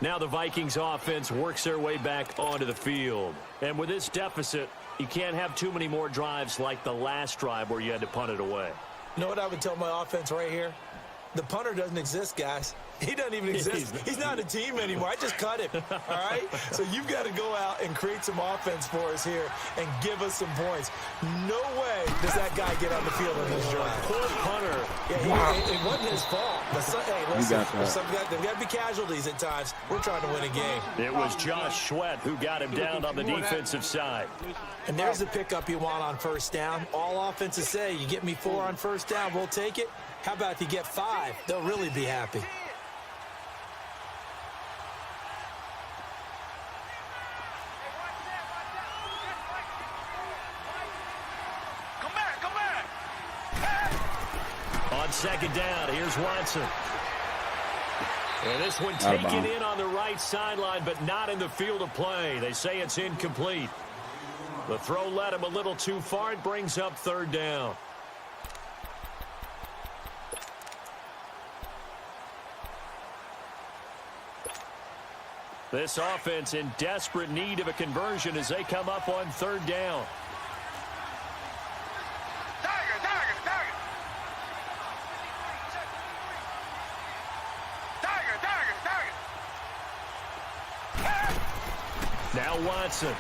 D: Now the Vikings offense works their way back onto the field. And with this deficit, you can't have too many more drives like the last drive where you had to punt it away.
E: You know what I would tell my offense right here? The punter doesn't exist, guys. He doesn't even exist. He's not a team anymore. I just cut him, all right? So you've got to go out and create some offense for us here and give us some points. No way does that guy get on the field on this drive.
D: Poor punter.
E: Yeah, it wasn't his fault. Hey, listen, there've got to be casualties at times. We're trying to win a game.
D: It was Josh Sweat who got him down on the defensive side.
E: And there's the pickup you want on first down. All offenses say, you get me 4 on first down, we'll take it. How about if you get 5? They'll really be happy.
D: On second down, here's Watson. And this one taken in on the right sideline, but not in the field of play. They say it's incomplete. The throw led him a little too far. It brings up third down. This offense in desperate need of a conversion as they come up on third down. Now Watson.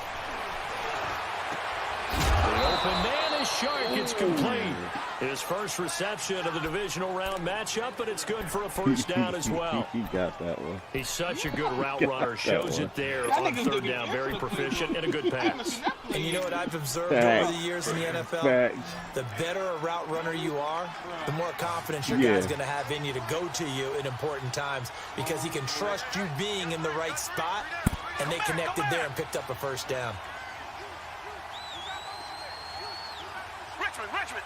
D: The open man is Shark. It's complete. His first reception of the divisional round matchup, but it's good for a first down as well.
A: He got that one.
D: He's such a good route runner. Shows it there on third down. Very proficient and a good pass.
E: And you know what I've observed over the years in the NFL? The better a route runner you are, the more confidence your guy's going to have in you to go to you in important times because he can trust you being in the right spot, and they connected there and picked up a first down.
B: Richmond.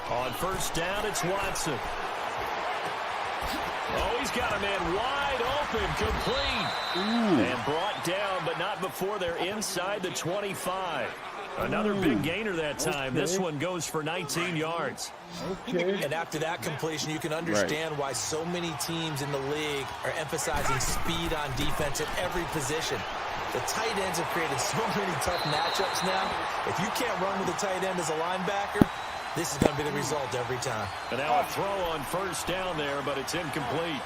D: On first down, it's Watson. Oh, he's got a man wide open, complete. And brought down, but not before they're inside the 25. Another big gainer that time. This one goes for 19 yards.
E: And after that completion, you can understand why so many teams in the league are emphasizing speed on defense at every position. The tight ends have created so many tough matchups now. If you can't run with a tight end as a linebacker, this is going to be the result every time.
D: And now a throw on first down there, but it's incomplete.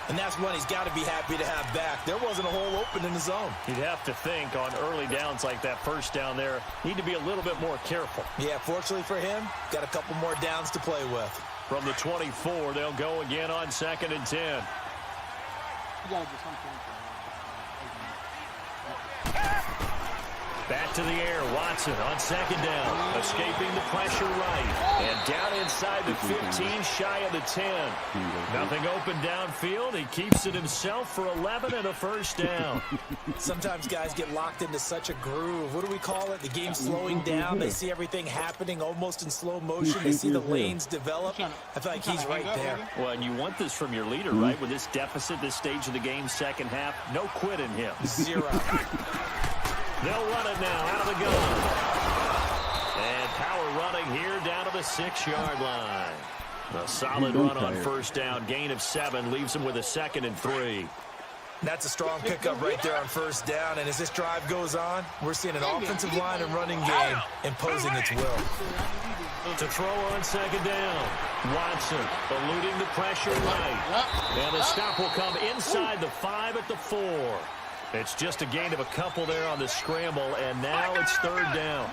E: And that's one he's got to be happy to have back. There wasn't a hole open in the zone.
D: You'd have to think on early downs like that first down there, need to be a little bit more careful.
E: Yeah, fortunately for him, got a couple more downs to play with.
D: From the 24, they'll go again on 2nd and 10. Back to the air, Watson on second down, escaping the pressure right, and down inside the 15, shy of the 10. Nothing open downfield. He keeps it himself for 11 and a first down.
E: Sometimes guys get locked into such a groove. What do we call it? The game slowing down. They see everything happening almost in slow motion. They see the lanes develop. I feel like he's right there.
D: Well, and you want this from your leader, right? With this deficit, this stage of the game, second half, no quit in him.
E: 0.
D: They'll run it now out of the gun. And power running here down to the 6-yard line. A solid run on first down. Gain of 7 leaves him with a 2nd and 3.
E: That's a strong pickup right there on first down. And as this drive goes on, we're seeing an offensive line and running game imposing its will.
D: To throw on second down. Watson eluding the pressure right. And the stop will come inside the 5 at the 4. It's just a gain of a couple there on the scramble, and now it's third down.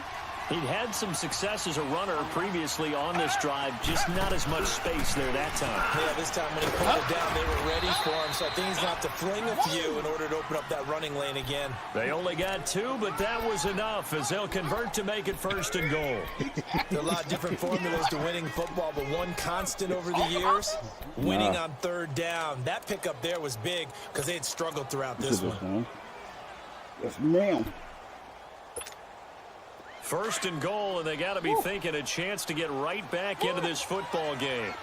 D: He'd had some success as a runner previously on this drive, just not as much space there that time.
E: Yeah, this time when he pulled it down, they were ready for him, so I think he's going to have to fling a few in order to open up that running lane again.
D: They only got 2, but that was enough as they'll convert to make it 1st and goal.
E: There are a lot of different formulas to winning football, but one constant over the years, winning on 3rd down. That pickup there was big because they had struggled throughout this one.
A: Yes, ma'am.
D: 1st and goal, and they got to be thinking a chance to get right back into this football game.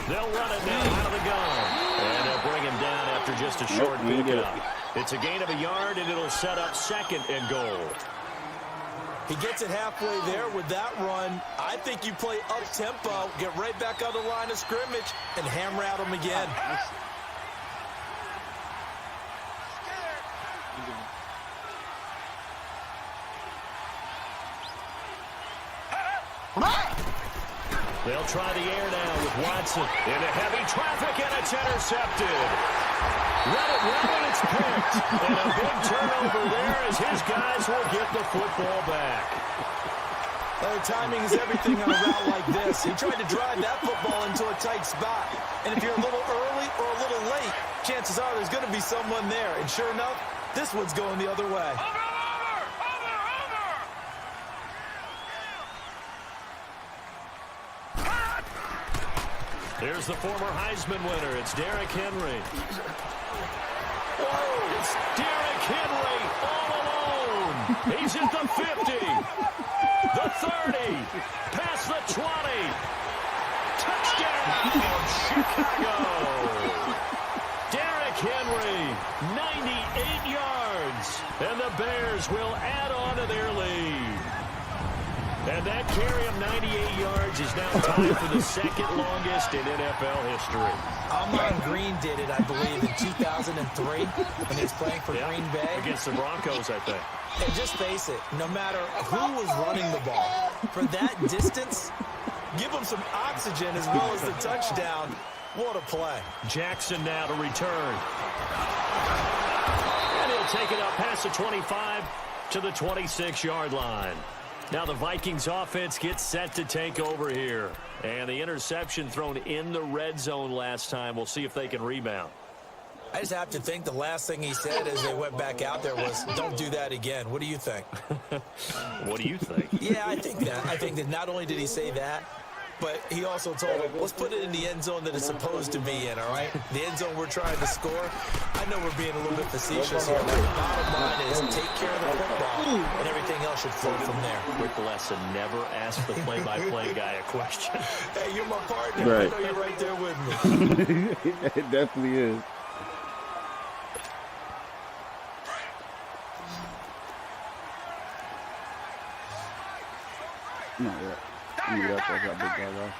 D: They'll run it now out of the gun. And they'll bring him down after just a short pickup. It's a gain of a yard, and it'll set up 2nd and goal.
E: He gets it halfway there with that run. I think you play up-tempo, get right back on the line of scrimmage, and hammer at him again.
D: They'll try the air now with Watson into heavy traffic, and it's intercepted. Let it run, and it's picked. And a big turnover there as his guys will get the football back.
E: The timing is everything on a route like this. He tried to drive that football into a tight spot. And if you're a little early or a little late, chances are there's going to be someone there. And sure enough, this one's going the other way.
D: Here's the former Heisman winner. It's Derrick Henry. Whoa, it's Derrick Henry all alone. He's at the 50, the 30, past the 20. Touchdown, Chicago. Derrick Henry, 98 yards. And the Bears will add on to their lead. And that carry of 98 yards is now tied for the 2nd longest in NFL history.
E: Amon Green did it, I believe, in 2003 when he was playing for Green Bay.
D: Against the Broncos, I think.
E: And just face it, no matter who was running the ball, for that distance, give them some oxygen as well as the touchdown. What a play.
D: Jackson now to return. And he'll take it up past the 25 to the 26-yard line. Now the Vikings offense gets set to take over here. And the interception thrown in the red zone last time. We'll see if they can rebound.
E: I just have to think the last thing he said as they went back out there was, don't do that again. What do you think?
D: What do you think?
E: Yeah, I think that. I think that not only did he say that, but he also told him, let's put it in the end zone that it's supposed to be in, all right? The end zone we're trying to score. I know we're being a little bit facetious here, but the bottom line is take care of the football, and everything else should flow from there.
D: Quick lesson, never ask the play-by-play guy a question.
E: Hey, you're my partner.
A: Right.
E: I know you're right there with me.
A: It definitely is. Not yet. Tiger, Tiger, Tiger.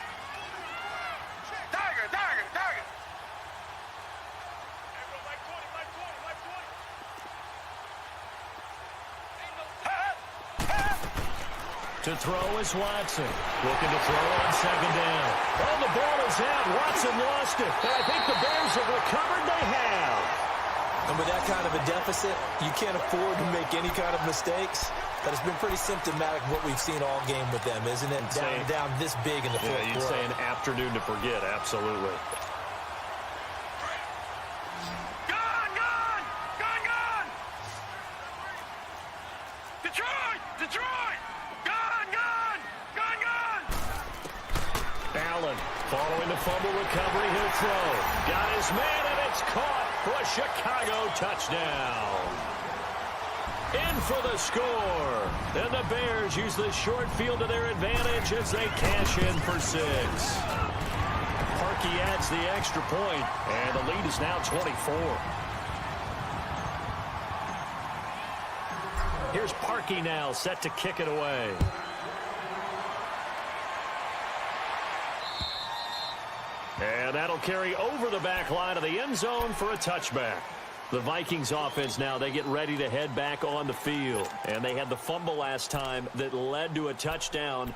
D: To throw is Watson. Looking to throw on 2nd down. Oh, the ball is out. Watson lost it. And I think the Bears have recovered. They have.
E: And with that kind of a deficit, you can't afford to make any kind of mistakes. But it's been pretty symptomatic of what we've seen all game with them, isn't it? Down this big in the fourth quarter.
D: You'd say an afternoon to forget, absolutely.
B: Gone! Detroit! Gone!
D: Allen following the fumble recovery. He'll throw. Got his man, and it's caught for a Chicago touchdown. In for the score. And the Bears use the short field to their advantage as they cash in for 6. Parkey adds the extra point, and the lead is now 24. Here's Parkey now set to kick it away. And that'll carry over the back line of the end zone for a touchback. The Vikings offense now, they get ready to head back on the field. And they had the fumble last time that led to a touchdown.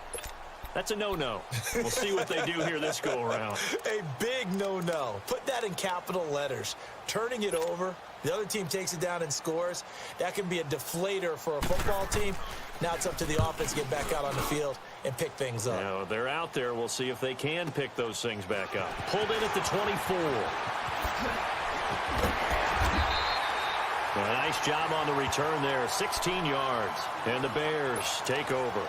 D: That's a no-no. We'll see what they do here this go-around.
E: A big no-no. Put that in capital letters. Turning it over, the other team takes it down and scores. That can be a deflator for a football team. Now it's up to the offense to get back out on the field and pick things up.
D: Now, they're out there. We'll see if they can pick those things back up. Pulled in at the 24. A nice job on the return there. 16 yards. And the Bears take over.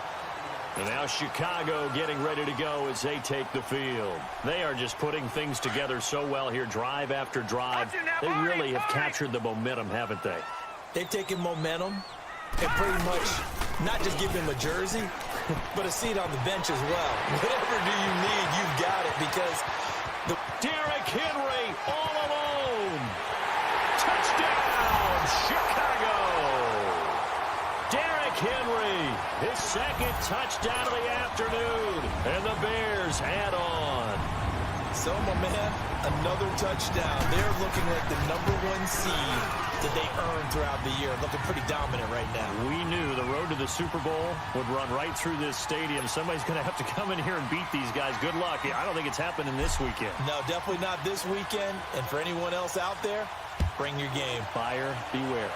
D: And now Chicago getting ready to go as they take the field. They are just putting things together so well here, drive after drive. They really have captured the momentum, haven't they?
E: They've taken momentum and pretty much not just give him a jersey, but a seat on the bench as well. Whatever do you need, you've got it, because the
D: Derrick Henry all alone. Touchdown, Chicago. Derrick Henry, his second touchdown of the afternoon, and the Bears add on.
E: So, my man, another touchdown. They're looking like the #1 seed that they earned throughout the year. Looking pretty dominant right now.
D: We knew the road to the Super Bowl would run right through this stadium. Somebody's going to have to come in here and beat these guys. Good luck. I don't think it's happening this weekend.
E: No, definitely not this weekend. And for anyone else out there, bring your game.
D: Buyer beware.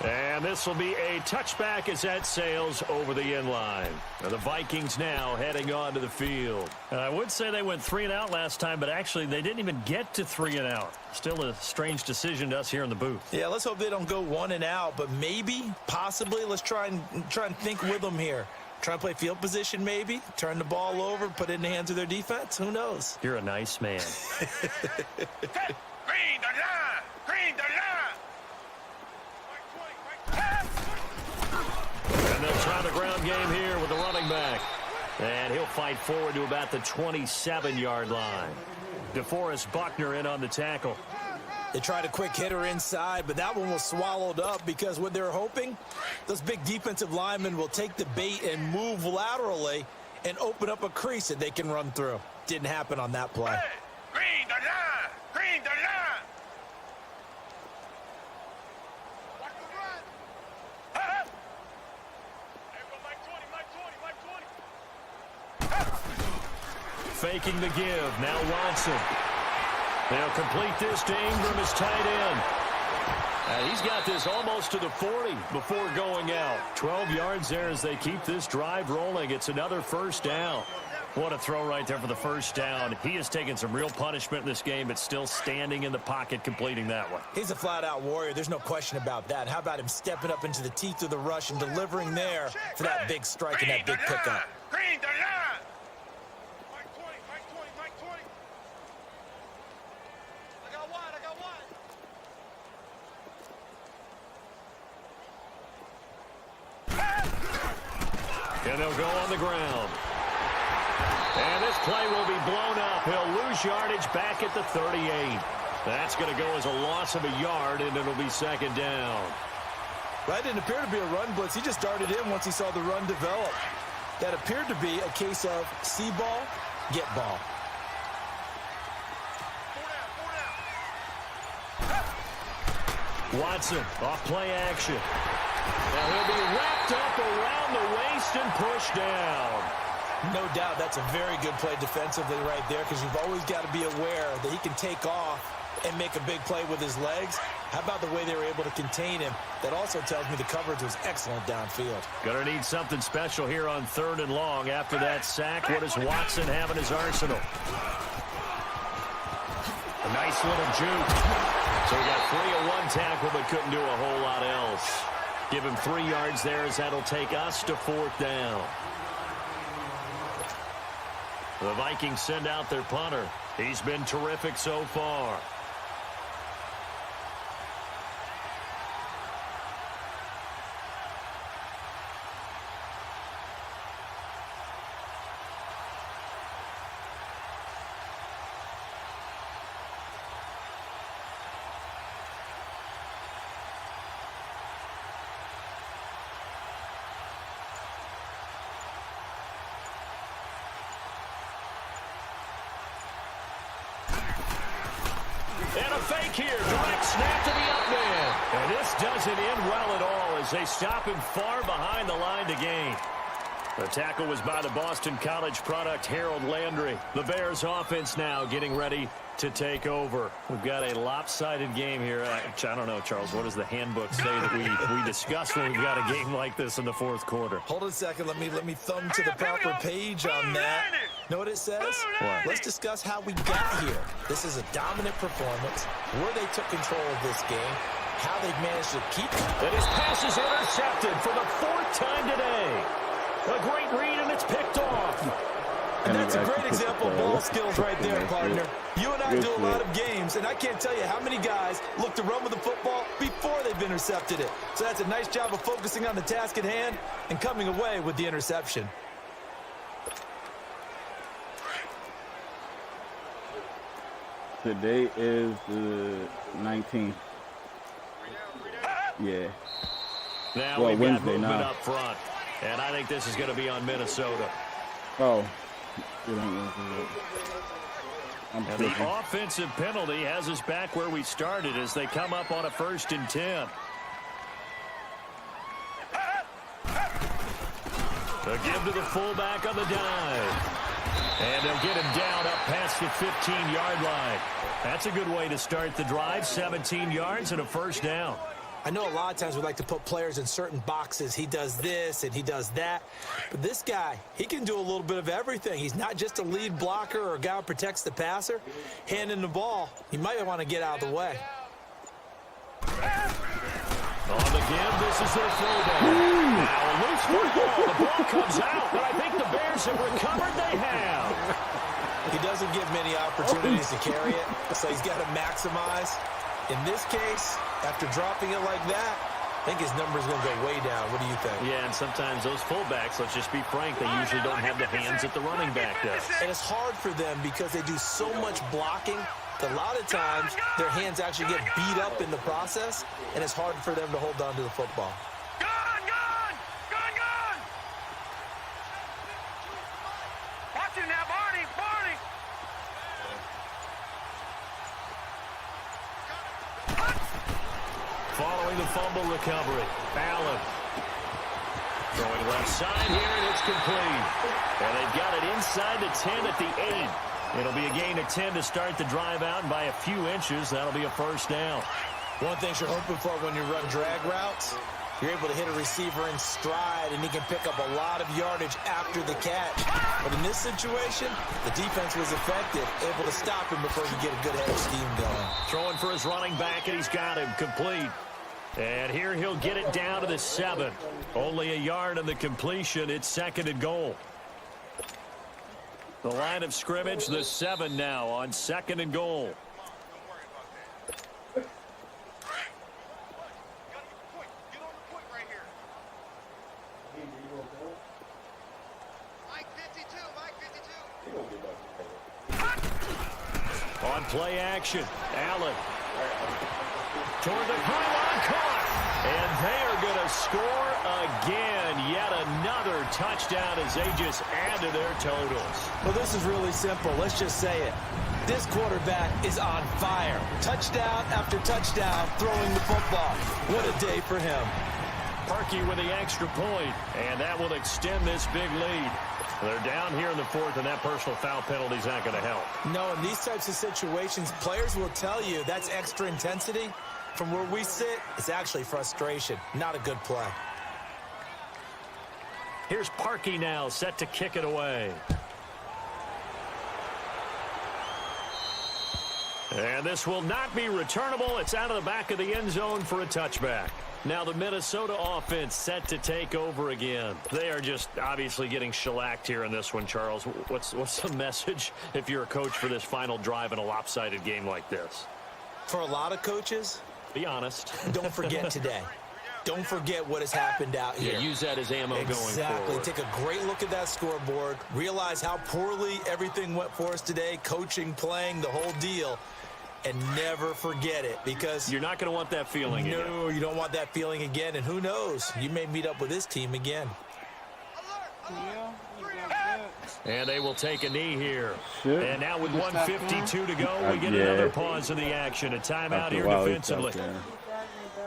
D: And this will be a touchback as that sails over the end line. Now the Vikings now heading on to the field. I would say they went 3 and out last time, but actually they didn't even get to 3 and out. Still a strange decision to us here in the booth.
E: Yeah, let's hope they don't go 1 and out, but maybe, possibly, let's try and think with them here. Try and play field position maybe, turn the ball over, put it in the hands of their defense. Who knows?
D: You're a nice man. And they'll try the ground game here with the running back. And he'll fight forward to about the 27-yard line. DeForest Buckner in on the tackle.
E: They tried a quick hitter inside, but that one was swallowed up because what they're hoping, those big defensive linemen will take the bait and move laterally and open up a crease that they can run through. Didn't happen on that play.
B: Hey, green the line! Green the line! Watch the run! Hey!
D: Faking the give. Now Watson. They'll complete this to Ingram as tight end. And he's got this almost to the 40 before going out. 12 yards there as they keep this drive rolling. It's another first down. What a throw right there for the first down. He has taken some real punishment in this game, but still standing in the pocket completing that one.
E: He's a flat-out warrior. There's no question about that. How about him stepping up into the teeth of the rush and delivering there for that big strike and that big pickup.
B: Green the line! Mike 20, Mike 20, Mike 20. I got one, I got one.
D: And they'll go on the ground. And this play will be blown up. He'll lose yardage back at the 38. That's going to go as a loss of a yard, and it'll be second down.
E: That didn't appear to be a run blitz. He just darted in once he saw the run develop. That appeared to be a case of see ball, get ball.
D: Watson off play action. Now he'll be wrapped up around the waist and pushed down.
E: No doubt that's a very good play defensively right there, because you've always got to be aware that he can take off and make a big play with his legs. How about the way they were able to contain him? That also tells me the coverage was excellent downfield.
D: Gonna need something special here on 3rd and long. After that sack, what does Watson have in his arsenal? A nice little juke. So we got 3-1 tackle, but couldn't do a whole lot else. Give him 3 yards there as that'll take us to 4th down. The Vikings send out their punter. He's been terrific so far. And a fake here. Direct snap to the up man. And this doesn't end well at all as they stop him far behind the line to gain. The tackle was by the Boston College product, Harold Landry. The Bears offense now getting ready to take over. We've got a lopsided game here. I don't know, Charles, what does the handbook say that we discuss when we've got a game like this in the fourth quarter?
E: Hold a second. Let me thumb to the proper page on that. Know what it says?
D: What?
E: Let's discuss how we got here. This is a dominant performance, where they took control of this game, how they've managed to keep it.
D: And his pass is intercepted for the fourth time today. A great read, and it's picked off.
E: And that's a great example of ball skills right there, partner. You and I do a lot of games, and I can't tell you how many guys look to run with the football before they've intercepted it. So that's a nice job of focusing on the task at hand and coming away with the interception.
A: Today is the 19th. Yeah.
D: Now we've got movement up front. And I think this is going to be on Minnesota.
A: Oh.
D: And the offensive penalty has us back where we started as they come up on a 1st and 10. A give to the fullback on the dive. And they'll get him down up past the 15-yard line. That's a good way to start the drive. 17 yards and a 1st down.
E: I know a lot of times we like to put players in certain boxes. He does this and he does that. But this guy, he can do a little bit of everything. He's not just a lead blocker or a guy who protects the passer. Handing the ball, you might want to get out of the way.
D: On the give, this is their fullback. Now a loose football. The ball comes out, but I think the Bears have recovered. They have.
E: He doesn't give many opportunities to carry it, so he's got to maximize. In this case, after dropping it like that, I think his number is going to go way down. What do you think?
D: Yeah, and sometimes those fullbacks, let's just be frank, they usually don't have the hands that the running back does.
E: And it's hard for them because they do so much blocking that a lot of times their hands actually get beat up in the process, and it's hard for them to hold on to the football.
H: Watch it now, Barney!
D: Following the fumble recovery, Allen throwing left side here, and it's complete. And they've got it inside the 10 at the 8. It'll be a gain of 10 to start the drive out, and by a few inches, that'll be a 1st down.
E: One thing you're hoping for when you run drag routes, you're able to hit a receiver in stride, and he can pick up a lot of yardage after the catch. But in this situation, the defense was effective, able to stop him before he get a good head of steam going.
D: Throwing for his running back, and he's got him complete. And here he'll get it down to the 7. Only a yard on the completion. It's 2nd and goal. The line of scrimmage, the 7 now on 2nd and goal. On play action, Allen. Toward the pylon, caught. And they are going to score again. Yet another touchdown as they just add to their totals.
E: Well, this is really simple. Let's just say it. This quarterback is on fire. Touchdown after touchdown throwing the football. What a day for him.
D: Parkey with the extra point, and that will extend this big lead. They're down here in the 4th, and that personal foul penalty is not going to help.
E: No, in these types of situations, players will tell you that's extra intensity. From where we sit, it's actually frustration. Not a good play.
D: Here's Parkey now, set to kick it away. And this will not be returnable. It's out of the back of the end zone for a touchback. Now the Minnesota offense set to take over again. They are just obviously getting shellacked here in this one, Charles. What's the message if you're a coach for this final drive in a lopsided game like this?
E: For a lot of coaches,
D: be honest.
E: Don't forget today. Don't forget what has happened out here.
D: Yeah, use that as ammo going forward.
E: Exactly. Take a great look at that scoreboard. Realize how poorly everything went for us today. Coaching, playing, the whole deal. And never forget it, because
D: you're not going to want that feeling again.
E: No, you don't want that feeling again. And who knows? You may meet up with this team again.
D: And they will take a knee here.
A: Shit.
D: And now with 1:52 to go, we get another pause in the action. A timeout here defensively.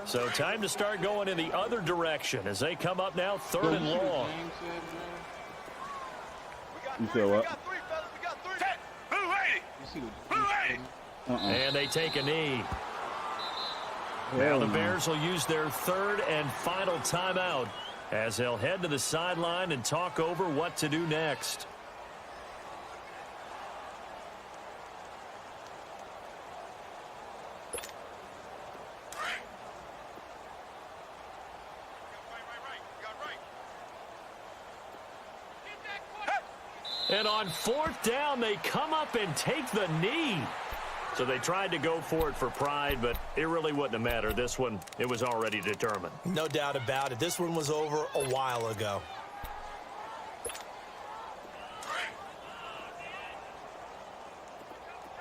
D: So time to start going in the other direction as they come up now 3rd and long.
A: You said what?
D: And they take a knee. Now the Bears will use their 3rd and final timeout as they'll head to the sideline and talk over what to do next. And on 4th down, they come up and take the knee. So they tried to go for it for pride, but it really wouldn't have mattered. This one, it was already determined.
E: No doubt about it. This one was over a while ago.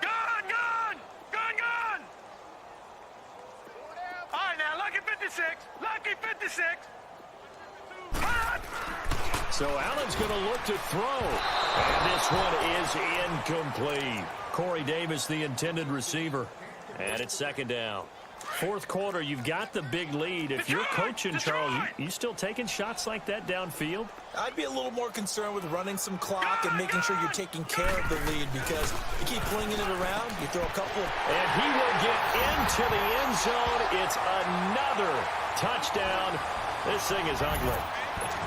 H: Gone! Gone! Gone! Gone! All right, now, lucky 56. Lucky 56.
D: So Allen's going to look to throw. And this one is incomplete. Corey Davis, the intended receiver. And it's 2nd down. 4th quarter, you've got the big lead. If you're coaching, Charles, you still taking shots like that downfield?
E: I'd be a little more concerned with running some clock and making sure you're taking care of the lead, because you keep flinging it around, you throw a couple.
D: And he will get into the end zone. It's another touchdown. This thing is ugly.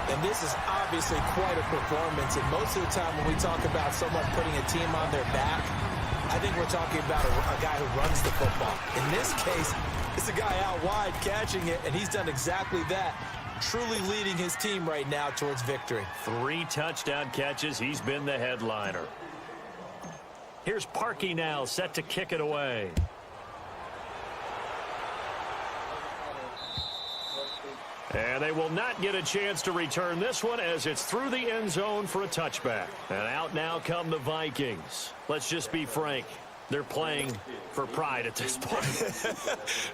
E: And this is obviously quite a performance. And most of the time when we talk about someone putting a team on their back, I think we're talking about a guy who runs the football. In this case, it's a guy out wide catching it, and he's done exactly that, truly leading his team right now towards victory.
D: 3 touchdown catches. He's been the headliner. Here's Parkey now, set to kick it away. And they will not get a chance to return this one as it's through the end zone for a touchback. And out now come the Vikings. Let's just be frank. They're playing for pride at this point.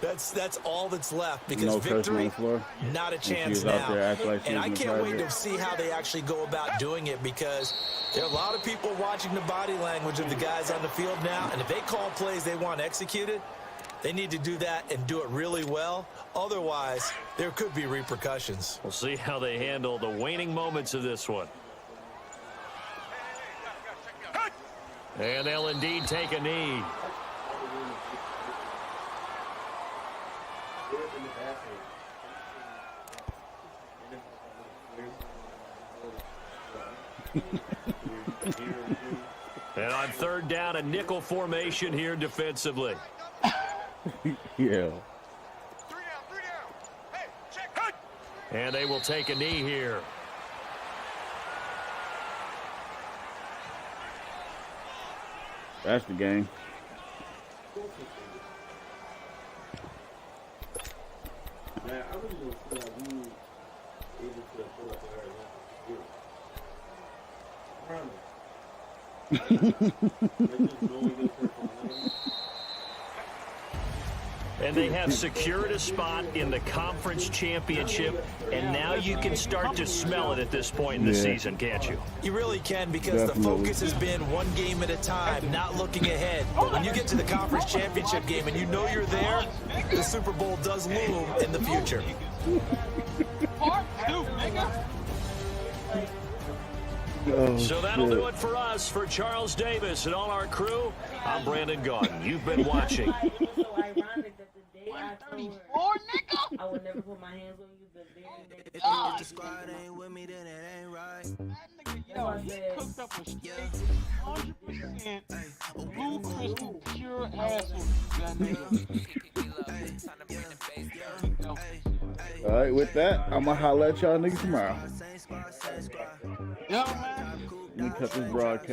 E: That's all that's left, because
A: No
E: victory,
A: floor.
E: not a chance
A: out
E: now.
A: there like
E: And I can't wait
A: to
E: to see how they actually go about doing it, because there are a lot of people watching the body language of the guys on the field now, and if they call plays they want executed, they need to do that and do it really well. Otherwise, there could be repercussions.
D: We'll see how they handle the waning moments of this one. And they'll indeed take a knee. And on 3rd down, a nickel formation here defensively.
A: Yeah.
D: And they will take a knee here.
A: That's the game. Man, I really don't feel like we able to pull up
D: And they have secured a spot in the conference championship, and now you can start to smell it at this point in the season, can't you?
E: You really can, because the focus has been one game at a time, not looking ahead. But when you get to the conference championship game and you know you're there, the Super Bowl does loom in the future.
D: So that'll do it for us. For Charles Davis and all our crew, I'm Brandon Gaudin. You've been watching.
C: I would never put my hands on you, but
B: If the squad ain't with me, then it ain't right.
F: Yo, he cooked up a steak, 100% blue crystal pure asshole.
A: All right, with that, I'm going to holler at y'all niggas tomorrow.
F: Yo, man.
A: Let me cut this broadcast.